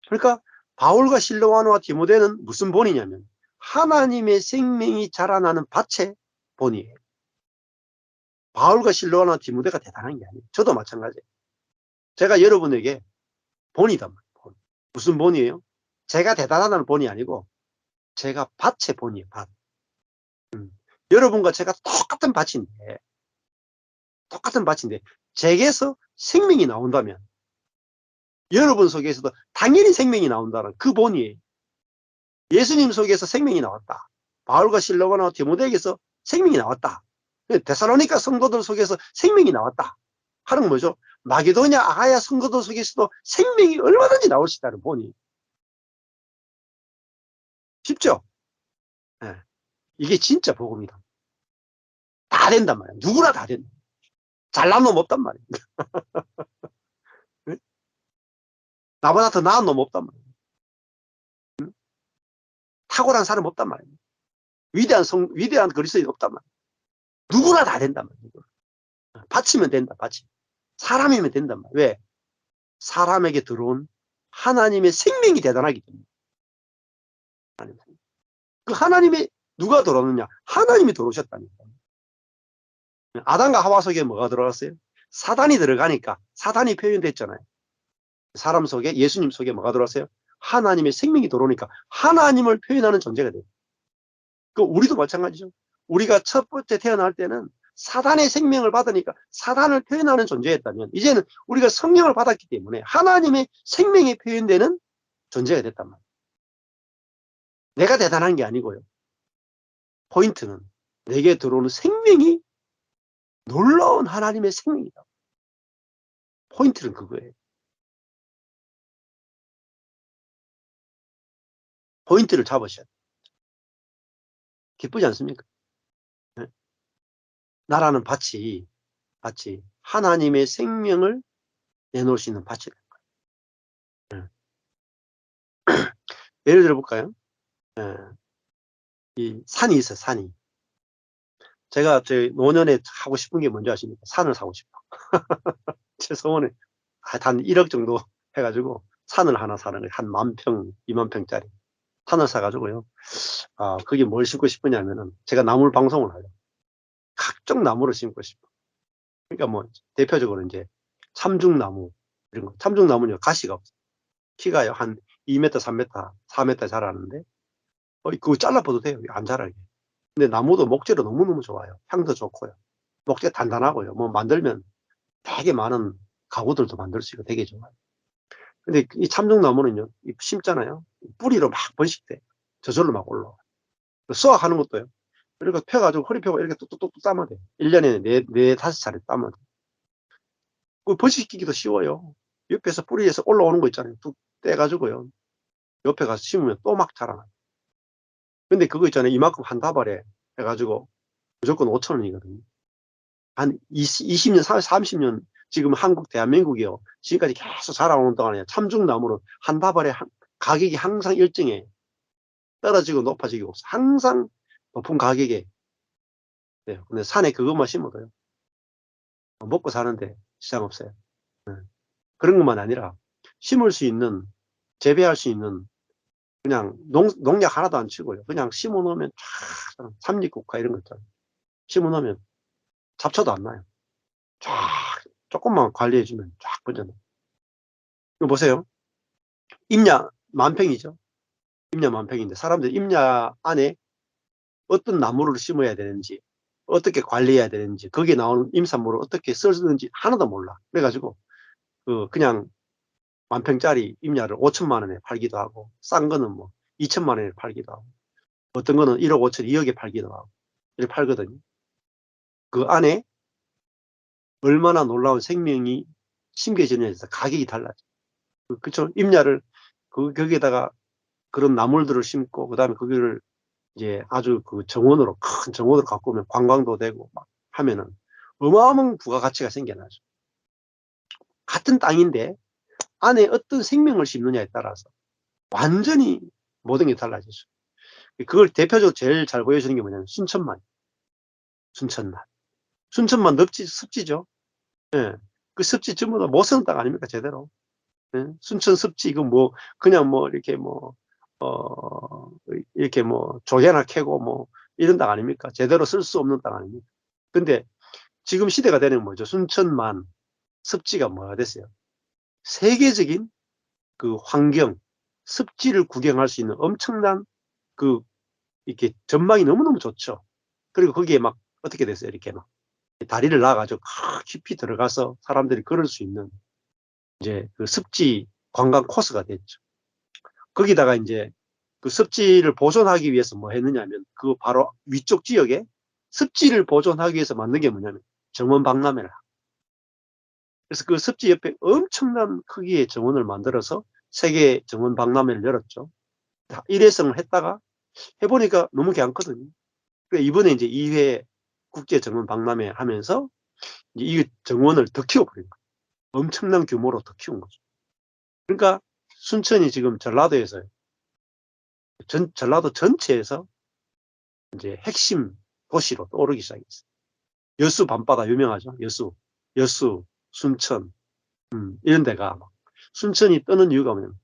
Speaker 1: 그러니까 바울과 실로아노와 디모데는 무슨 본이냐면 하나님의 생명이 자라나는 밭의 본이에요. 바울과 실로아노와 디모데가 대단한 게 아니에요. 저도 마찬가지예요. 제가 여러분에게 본이단 말이에요. 본. 무슨 본이에요? 제가 대단하다는 본이 아니고 제가 밭의 본이에요. 밭. 여러분과 제가 똑같은 밭인데 제게서 생명이 나온다면 여러분 속에서도 당연히 생명이 나온다는 그 본이에요. 예수님 속에서 생명이 나왔다. 바울과 실로아나 디모데에게서 생명이 나왔다. 데살로니가 성도들 속에서 생명이 나왔다. 하는 건 뭐죠? 마게도냐 아가야 성도들 속에서도 생명이 얼마든지 나올 수 있다는 본이. 쉽죠? 네. 이게 진짜 복음이다. 다 된단 말이야. 누구나 다 된다. 잘난 놈 없단 말이야. 네? 나보다 더 나은 놈 없단 말이야. 탁월한 사람 없단 말이야. 위대한 그리스도인 없단 말이야. 누구나 다 된단 말이야. 바치면 된다. 바치면. 사람이면 된단 말이야. 왜? 사람에게 들어온 하나님의 생명이 대단하기 때문에. 그 하나님의 누가 들어오느냐? 하나님이 들어오셨다니까. 아담과 하와 속에 뭐가 들어갔어요? 사단이 들어가니까 사단이 표현됐잖아요. 사람 속에 예수님 속에 뭐가 들어왔어요? 하나님의 생명이 들어오니까 하나님을 표현하는 존재가 돼요. 그 우리도 마찬가지죠. 우리가 첫 번째 태어날 때는 사단의 생명을 받으니까 사단을 표현하는 존재였다면 이제는 우리가 성령을 받았기 때문에 하나님의 생명이 표현되는 존재가 됐단 말이에요. 내가 대단한 게 아니고요. 포인트는 내게 들어오는 생명이 놀라운 하나님의 생명이다. 포인트는 그거예요. 포인트를 잡으셔야 돼요. 기쁘지 않습니까? 네? 나라는 밭이 하나님의 생명을 내놓을 수 있는 밭이다. 네. 예를 들어볼까요? 네. 이 산이 있어요. 산이. 제가 노년에 하고 싶은 게 뭔지 아십니까? 산을 사고 싶어. 제 소원에 한 1억 정도 해가지고 산을 하나 사는 거예요. 한 10,000평, 20,000평짜리 산을 사가지고요. 그게 뭘 심고 싶으냐면은 제가 나물 방송을 해요. 각종 나무를 심고 싶어. 그러니까 뭐 대표적으로 이제 참중나무 이런 거. 참중나무는 가시가 없어. 키가요 한 2m, 3m, 4m 자라는데 그거 잘라봐도 돼요. 안 자라게. 근데 나무도 목재로 너무너무 좋아요. 향도 좋고요. 목재 단단하고요. 뭐 만들면 되게 많은 가구들도 만들 수 있고 되게 좋아요. 근데 이 참중나무는요, 심잖아요. 뿌리로 막 번식돼. 저절로 막 올라와. 수확하는 것도요. 그러니까 펴가지고 허리 펴고 이렇게 뚝뚝뚝 따면 돼. 1년에 네, 5차례 따면 돼. 그 번식시키기도 쉬워요. 옆에서 뿌리에서 올라오는 거 있잖아요. 뚝 떼가지고요. 옆에 가서 심으면 또 막 자라나요. 근데 그거 있잖아요. 이만큼 한 다발에 해가지고 무조건 5,000원이거든요. 한 20년, 30년 지금 한국, 대한민국이요. 지금까지 계속 자라오는 동안에 참중나무는 한 다발에 가격이 항상 일정해. 떨어지고 높아지고 없어. 항상 높은 가격에 돼요. 근데 산에 그것만 심어도요. 먹고 사는데 시장 없어요. 네. 그런 것만 아니라 심을 수 있는, 재배할 수 있는 그냥 농약 하나도 안 치고요. 그냥 심어 놓으면 쫙 삼립국화 이런 거 있잖아요. 심어 놓으면 잡초도 안 나요. 쫙 조금만 관리해 주면 쫙 번져나요. 이거 보세요. 임야 만평이죠. 임야 만평인데 사람들이 임야 안에 어떤 나무를 심어야 되는지 어떻게 관리해야 되는지 거기에 나오는 임산물을 어떻게 쓰는지 하나도 몰라. 그래가지고 그냥 만평짜리 임야를 5천만 원에 팔기도 하고 싼 거는 뭐 2천만 원에 팔기도 하고 어떤 거는 1억 5천 2억에 팔기도 하고 이렇게 팔거든요. 그 안에 얼마나 놀라운 생명이 심겨지느냐에 서 가격이 달라져. 그쵸? 임야를 거기에다가 그런 나물들을 심고 그다음에 거기를 이제 아주 그 정원으로 큰 정원으로 갖고 오면 관광도 되고 막 하면은 어마어마한 부가가치가 생겨나죠. 같은 땅인데 안에 어떤 생명을 심느냐에 따라서 완전히 모든 게 달라지죠. 그걸 대표적으로 제일 잘 보여주는 게 뭐냐면 순천만. 순천만. 순천만 습지죠. 예. 그 습지 전부 다 못 쓰는 땅 아닙니까 제대로. 예. 순천 습지 이거 뭐 그냥 뭐 이렇게 뭐 이렇게 뭐 조개나 캐고 뭐 이런 땅 아닙니까? 제대로 쓸 수 없는 땅 아닙니까? 근데 지금 시대가 되는 뭐죠? 순천만 습지가 뭐가 됐어요? 세계적인 그 환경, 습지를 구경할 수 있는 엄청난 그 이렇게 전망이 너무너무 좋죠. 그리고 거기에 막 어떻게 됐어요? 이렇게 막 다리를 놔가지고 깊이 들어가서 사람들이 걸을 수 있는 이제 그 습지 관광 코스가 됐죠. 거기다가 이제 그 습지를 보존하기 위해서 뭐 했느냐면 그 바로 위쪽 지역에 습지를 보존하기 위해서 만든 게 뭐냐면 정원박람회를. 그래서 그 습지 옆에 엄청난 크기의 정원을 만들어서 세계 정원박람회를 열었죠. 일회성을 했다가 해보니까 너무 괜찮거든요. 그러니까 이번에 이제 2회 국제 정원 박람회 하면서 이제 이 정원을 더 키워버린 거예요. 엄청난 규모로 더 키운 거죠. 그러니까 순천이 지금 전라도에서 전라도 전체에서 이제 핵심 도시로 떠오르기 시작했어요. 여수 밤바다 유명하죠. 여수, 순천, 이런 데가 순천이 뜨는 이유가 뭐냐면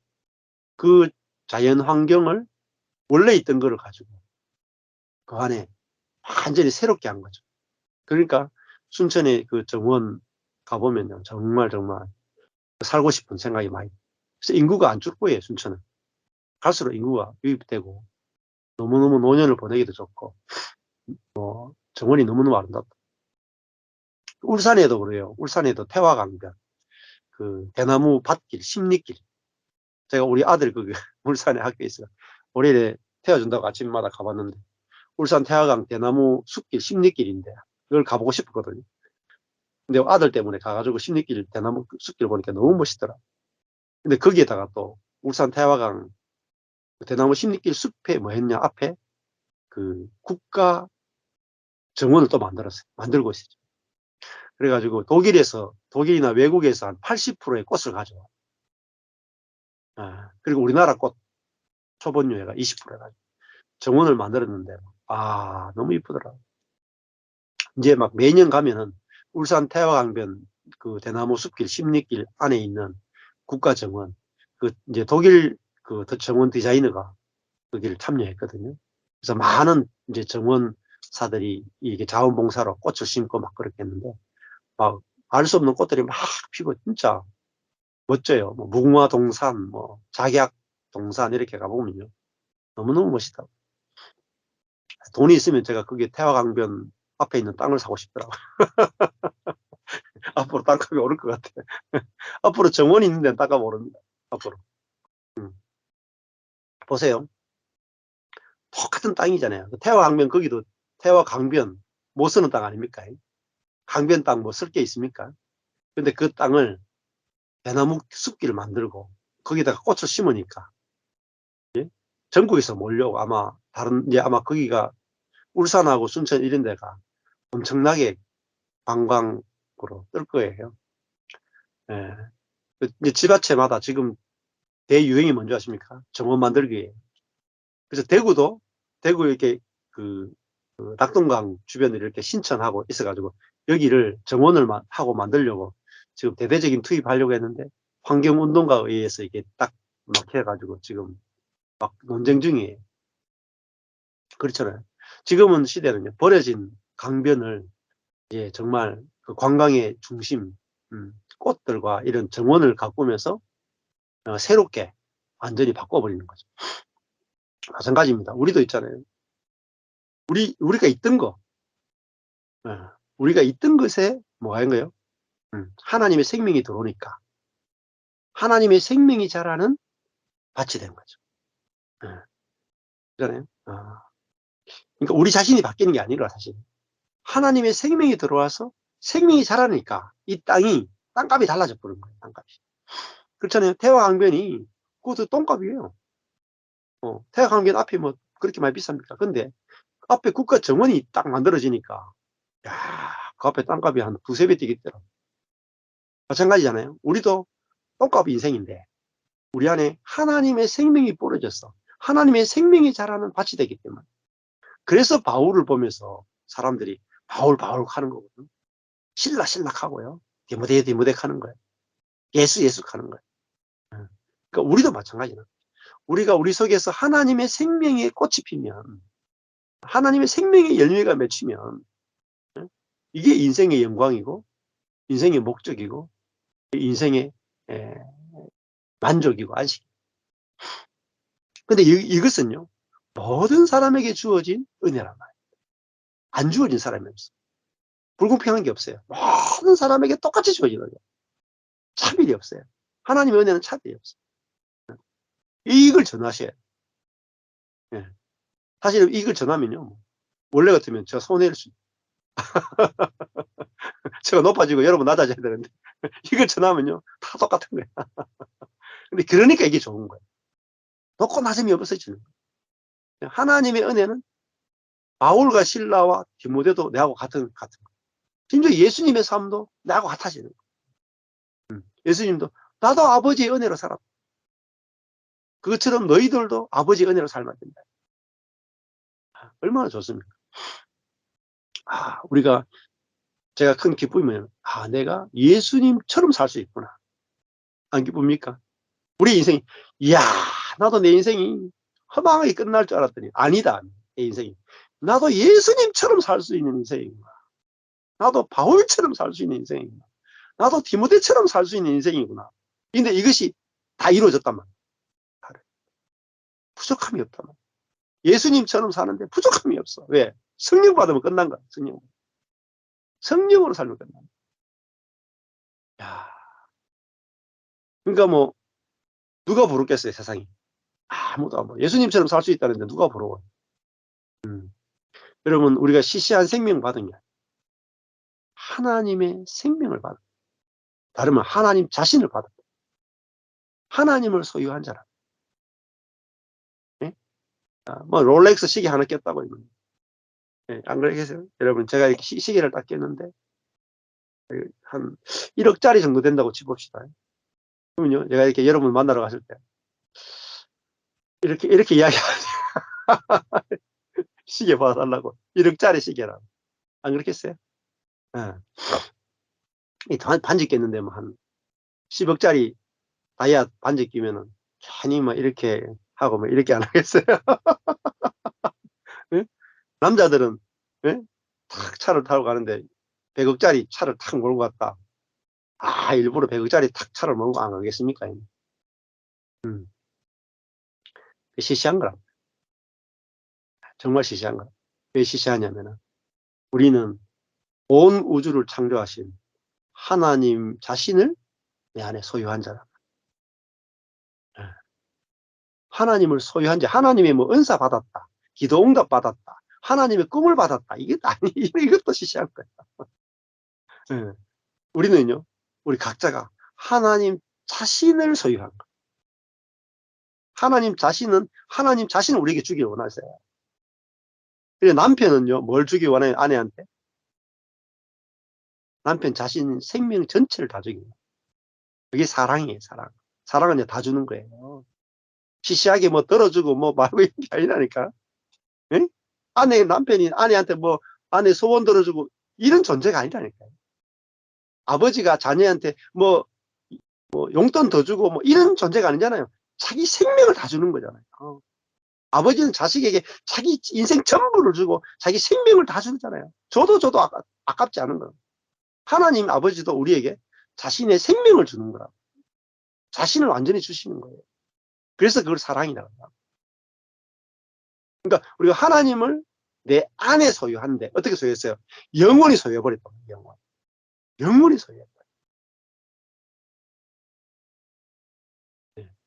Speaker 1: 그 자연 환경을 원래 있던 거를 가지고 그 안에 완전히 새롭게 한 거죠. 그러니까 순천에 그 정원 가보면요. 정말 살고 싶은 생각이 많이. 그래서 인구가 안 줄 거예요, 순천은. 갈수록 인구가 유입되고 너무너무 노년을 보내기도 좋고 정원이 너무너무 아름답다. 울산에도 그래요. 울산에도 태화강변, 그 대나무 밭길, 십리길. 제가 우리 아들 그 울산에 학교에 있어요. 월요일에 태워준다고 아침마다 가봤는데 울산 태화강 대나무 숲길, 십리길인데 그걸 가보고 싶었거든요. 근데 아들 때문에 가가지고 십리길 대나무 숲길 보니까 너무 멋있더라. 근데 거기에다가 또 울산 태화강 대나무 십리길 숲에 뭐 했냐 앞에 그 국가 정원을 또 만들고 있어요. 그래가지고 독일이나 외국에서 한 80%의 꽃을 가져와. 그리고 우리나라 꽃 초본유해가 20% 해가지고 정원을 만들었는데 너무 이쁘더라. 이제 막 매년 가면은 울산 태화강변 그 대나무 숲길 십리길 안에 있는 국가정원 그 이제 독일 그 정원 디자이너가 거기를 참여했거든요. 그래서 많은 이제 정원사들이 이게 자원봉사로 꽃을 심고 막 그렇게 했는데 막 알 수 없는 꽃들이 막 피고 진짜 멋져요. 뭐 무궁화동산, 뭐 작약동산 이렇게 가보면요. 너무너무 멋있다. 돈이 있으면 제가 거기 태화강변 앞에 있는 땅을 사고 싶더라고요. 앞으로 땅값이 오를 것 같아. 앞으로 정원이 있는 데는 땅값 오릅니다. 앞으로. 음. 보세요. 똑같은 땅이잖아요. 태화강변 거기도 태화강변 못 쓰는 땅 아닙니까? 강변 땅 뭐 쓸 게 있습니까? 근데 그 땅을 대나무 숲길을 만들고 거기다가 꽃을 심으니까 전국에서 몰려오고 이제 아마 거기가 울산하고 순천 이런 데가 엄청나게 관광으로 뜰 거예요. 예. 이제 지자체마다 지금 대유행이 뭔지 아십니까? 정원 만들기예요. 그래서 대구 이렇게 그 낙동강 주변에 이렇게 신천하고 있어가지고 여기를 정원을 하고 만들려고 지금 대대적인 투입하려고 했는데 환경운동가에 의해서 이게 딱 막혀가지고 지금 막 논쟁 중이에요. 그렇잖아요. 지금은 시대는요, 버려진 강변을 이제 정말 그 관광의 중심, 꽃들과 이런 정원을 가꾸면서 새롭게 완전히 바꿔버리는 거죠. 마찬가지입니다. 우리도 있잖아요. 우리가 있던 거, 우리가 있던 것에 뭐가 한 거예요? 하나님의 생명이 들어오니까 하나님의 생명이 자라는 밭이 된 거죠. 그잖아요. 그러니까 우리 자신이 바뀌는 게 아니라 사실 하나님의 생명이 들어와서 생명이 자라니까 이 땅값이 달라져 버린 거예요. 땅값이. 그렇잖아요. 태화강변이 그것도 똥값이에요. 태화강변 앞에 뭐 그렇게 많이 비쌉니까? 근데 앞에 국가 정원이 딱 만들어지니까 야, 그 앞에 땅값이 한 두세 배 뛰겠더라. 마찬가지잖아요. 우리도 똥값이 인생인데 우리 안에 하나님의 생명이 뿌려졌어. 하나님의 생명이 자라는 밭이 되기 때문에. 그래서 바울을 보면서 사람들이 바울 바울 하는 거거든. 신라 신락하고요. 디모데 디모데 하는 거예요. 예수 예수 하는 거예요. 그러니까 우리도 마찬가지나. 우리가 우리 속에서 하나님의 생명의 꽃이 피면, 하나님의 생명의 열매가 맺히면 이게 인생의 영광이고 인생의 목적이고 인생의 만족이고 안식. 근데 이것은요 모든 사람에게 주어진 은혜란 말이에요. 안 주어진 사람이 없어. 불공평한 게 없어요. 모든 사람에게 똑같이 주어지는 거예요. 차별이 없어요. 하나님의 은혜는 차별이 없어요. 이걸 전하셔야 돼요. 예. 사실 이걸 전하면요 원래 같으면 제가 손해일 수 제가 높아지고 여러분 낮아져야 되는데 이걸 전하면요 다 똑같은 거예요. 근데 그러니까 이게 좋은 거예요. 높고 낮음이 없어지는 거예요. 하나님의 은혜는 바울과 실라와 디모데도 내하고 같은 거예요. 심지어 예수님의 삶도 나하고 같아지는 거예요. 예수님도 나도 아버지의 은혜로 살았다. 그것처럼 너희들도 아버지의 은혜로 살면 된다. 얼마나 좋습니까? 우리가 제가 큰 기쁨이면 내가 예수님처럼 살 수 있구나. 안 기쁩니까? 우리 인생이 이야 나도 내 인생이 허망하게 끝날 줄 알았더니 아니다. 내 인생이 나도 예수님처럼 살 수 있는 인생이구나. 나도 바울처럼 살 수 있는 인생이구나. 나도 디모데처럼 살 수 있는 인생이구나. 근데 이것이 다 이루어졌단 말이야. 부족함이 없단 말이야. 예수님처럼 사는데 부족함이 없어. 왜? 성령 받으면 끝난 거야. 성령으로 살면 끝난 거야. 그러니까 뭐 누가 부르겠어요 세상이. 아무도 안 부러. 예수님처럼 살 수 있다는데 누가 부러워. 여러분 우리가 시시한 생명 받은 게 하나님의 생명을 받은, 다르면 하나님 자신을 받은, 하나님을 소유한 자라. 예? 뭐 롤렉스 시계 하나 꼈다고 이거는. 예, 안 그러겠어요? 여러분 제가 이렇게 시계를 딱 꼈는데 한 1억짜리 정도 된다고 치봅시다. 그러면요 제가 이렇게 여러분 만나러 갔을 때 이렇게 이야기하죠. 시계 봐달라고 1억짜리 시계라고. 안 그렇겠어요? 예. 이 반지 꼈는데 뭐 한 10억짜리 다이아 반지 끼면은 괜히 뭐 이렇게 하고 뭐 이렇게 안 하겠어요? 예? 남자들은 예? 탁 차를 타고 가는데 100억짜리 차를 탁 몰고 갔다. 일부러 100억짜리 탁 차를 몰고 안 가겠습니까? 음, 시시한 거라. 정말 시시한 거라. 왜 시시하냐면은 우리는 온 우주를 창조하신 하나님 자신을 내 안에 소유한 자라. 예. 하나님을 소유한 자, 하나님의 뭐 은사 받았다, 기도 응답 받았다, 하나님의 꿈을 받았다. 이게 아니, 이것도 시시한 거야. 예. 우리는요, 우리 각자가 하나님 자신을 소유한 거예요. 하나님 자신을 우리에게 주길 원하세요. 그래 남편은요, 뭘 주길 원해요, 아내한테? 남편 자신 생명 전체를 다 주길 원해요. 그게 사랑이에요, 사랑. 사랑은 이제 다 주는 거예요. 시시하게 뭐 들어주고 뭐 말고 이런 게 아니라니까. 예? 남편이 아내한테 뭐 아내 소원 들어주고 이런 존재가 아니라니까요. 아버지가 자녀한테 뭐 용돈 더 주고 뭐 이런 존재가 아니잖아요. 자기 생명을 다 주는 거잖아요. 아버지는 자식에게 자기 인생 전부를 주고 자기 생명을 다 주잖아요. 저도 아깝지 않은 거예요. 하나님 아버지도 우리에게 자신의 생명을 주는 거라. 자신을 완전히 주시는 거예요. 그래서 그걸 사랑이라고 합니다. 그러니까 우리가 하나님을 내 안에 소유하는데 어떻게 소유했어요? 영원히 소유해버렸다. 영원히 소유해버렸다.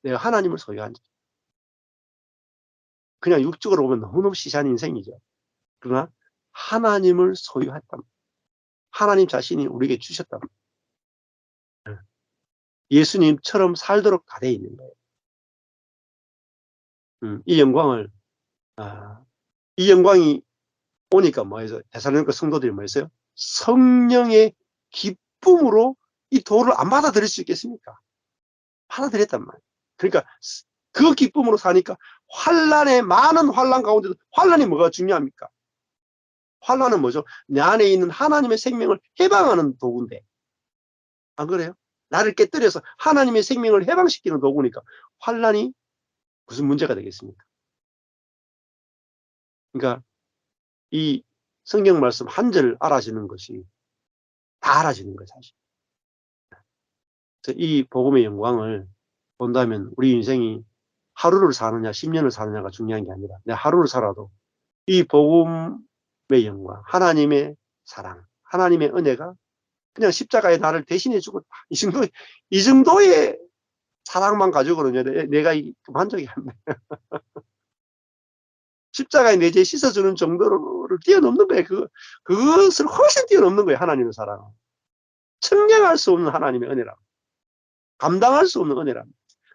Speaker 1: 내가 하나님을 소유한 자. 그냥 육적으로 보면 너무너무 시시한 인생이죠. 그러나 하나님을 소유했다. 하나님 자신이 우리에게 주셨다. 예수님처럼 살도록 다 돼 있는 거예요. 이 영광을, 이 영광이 오니까 뭐예요? 데살로니가 성도들이 뭐였어요? 성령의 기쁨으로 이 도를 안 받아들일 수 있겠습니까? 받아들였단 말이에요. 그러니까 그 기쁨으로 사니까 많은 환난 가운데도, 환난이 뭐가 중요합니까? 환난은 뭐죠? 내 안에 있는 하나님의 생명을 해방하는 도구인데, 안 그래요? 나를 깨뜨려서 하나님의 생명을 해방시키는 도구니까 환난이 무슨 문제가 되겠습니까? 그러니까 이 성경 말씀 한 절 알아지는 것이 다 알아지는 거예요, 사실. 그래서 이 복음의 영광을 본다면 우리 인생이 하루를 사느냐 10년을 사느냐가 중요한 게 아니라, 내가 하루를 살아도 이 복음의 영광, 하나님의 사랑, 하나님의 은혜가 그냥 십자가에 나를 대신해 주고, 이 정도의 사랑만 가지고는 내가 만족이 안 돼. 십자가에 내 죄 씻어주는 정도를 뛰어넘는 거예요. 그것을 훨씬 뛰어넘는 거예요. 하나님의 사랑은. 측량할 수 없는 하나님의 은혜라. 감당할 수 없는 은혜라.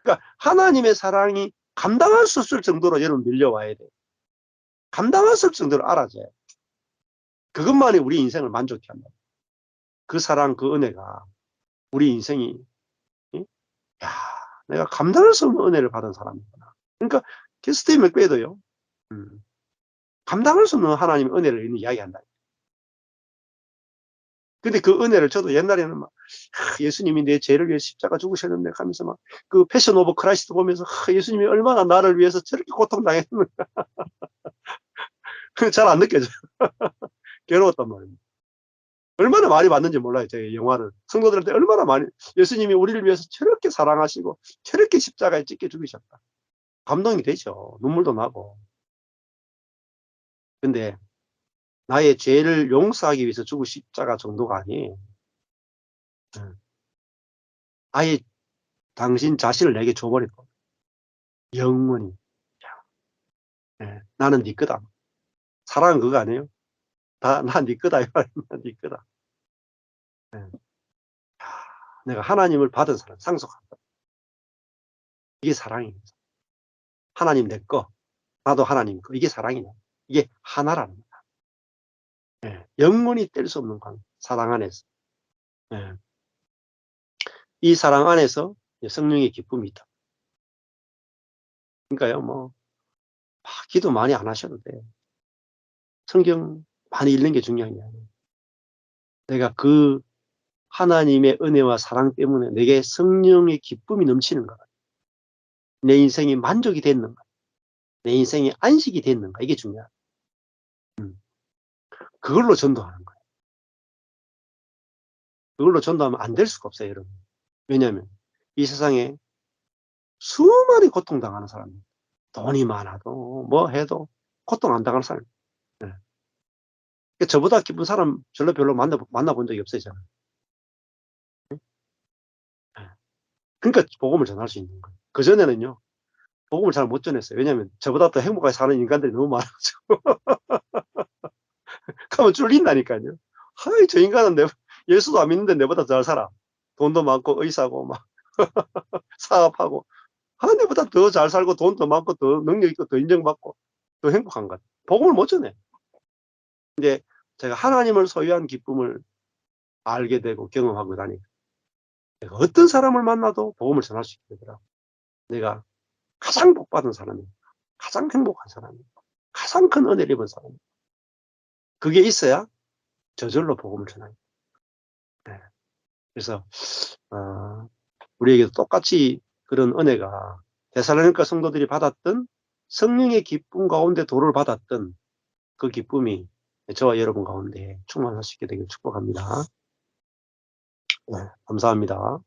Speaker 1: 그러니까 하나님의 사랑이 감당할 수 없을 정도로 여러분 밀려와야 돼요. 감당할 수 없을 정도로 알아져요. 그것만이 우리 인생을 만족해 한다. 그 사랑, 그 은혜가 우리 인생이, 야, 내가 감당할 수 없는 은혜를 받은 사람이구나. 그러니까 스티브 맥베도요. 감당할 수 없는 하나님의 은혜를 이야기한다. 근데 그 은혜를 저도 옛날에는 막 예수님이 내 죄를 위해 십자가 죽으셨는데 하면서 막 그 패션 오브 크라이스트 보면서 예수님이 얼마나 나를 위해서 저렇게 고통당했는가. 잘 안 느껴져요. 괴로웠단 말이에요. 얼마나 많이 봤는지 몰라요. 제 영화를. 성도들한테 얼마나 많이, 예수님이 우리를 위해서 저렇게 사랑하시고 저렇게 십자가에 찢겨 죽으셨다. 감동이 되죠. 눈물도 나고. 근데 나의 죄를 용서하기 위해서 죽은 십자가 정도가 아니에요. 아예 당신 자신을 내게 줘버린 거. 영원히. 네, 나는 네 거다. 사랑은 그거 아니에요? 나 네 거다. 네 거다. 네. 내가 하나님을 받은 사람, 상속한다. 이게 사랑입니다. 하나님 내 거, 나도 하나님 거. 이게 사랑이냐. 이게 하나라는 거야. 네. 영원히 뗄 수 없는 관계. 사랑 안에서. 네. 이 사랑 안에서 성령의 기쁨이 있다. 그러니까요, 기도 많이 안 하셔도 돼요. 성경 많이 읽는 게 중요한 게 아니에요. 내가 그 하나님의 은혜와 사랑 때문에 내게 성령의 기쁨이 넘치는가. 내 인생이 만족이 됐는가. 내 인생이 안식이 됐는가. 이게 중요해요. 그걸로 전도하는 거예요. 그걸로 전도하면 안 될 수가 없어요, 여러분. 왜냐하면 이 세상에 수많이 고통당하는 사람입니다. 돈이 많아도 뭐 해도 고통 안 당하는 사람. 네. 그러니까 저보다 기쁜 사람 별로 만나본 적이 없어요, 저는. 네. 그러니까 복음을 전할 수 있는 거예요. 그전에는요, 복음을 잘 못 전했어요. 왜냐하면 저보다 더 행복하게 사는 인간들이 너무 많아가지고. 가면 쫄린다니까요. 하이, 저 인간은 예수도 안 믿는데 내보다 잘 살아. 돈도 많고 의사고 막 사업하고. 내보다 더 잘 살고 돈 더 많고 더 능력 있고 더 인정받고 더 행복한 것. 복음을 못 전해. 근데 제가 하나님을 소유한 기쁨을 알게 되고 경험하고 나니까 내가 어떤 사람을 만나도 복음을 전할 수 있게 되더라고. 내가 가장 복받은 사람이에요. 가장 행복한 사람이에요. 가장 큰 은혜를 입은 사람이에요. 그게 있어야 저절로 복음을 전합니다. 네. 그래서 우리에게도 똑같이 그런 은혜가 데살로니가 성도들이 받았던 성령의 기쁨 가운데 도를 받았던 그 기쁨이 저와 여러분 가운데 충만할 수 있게 되길 축복합니다. 네, 감사합니다.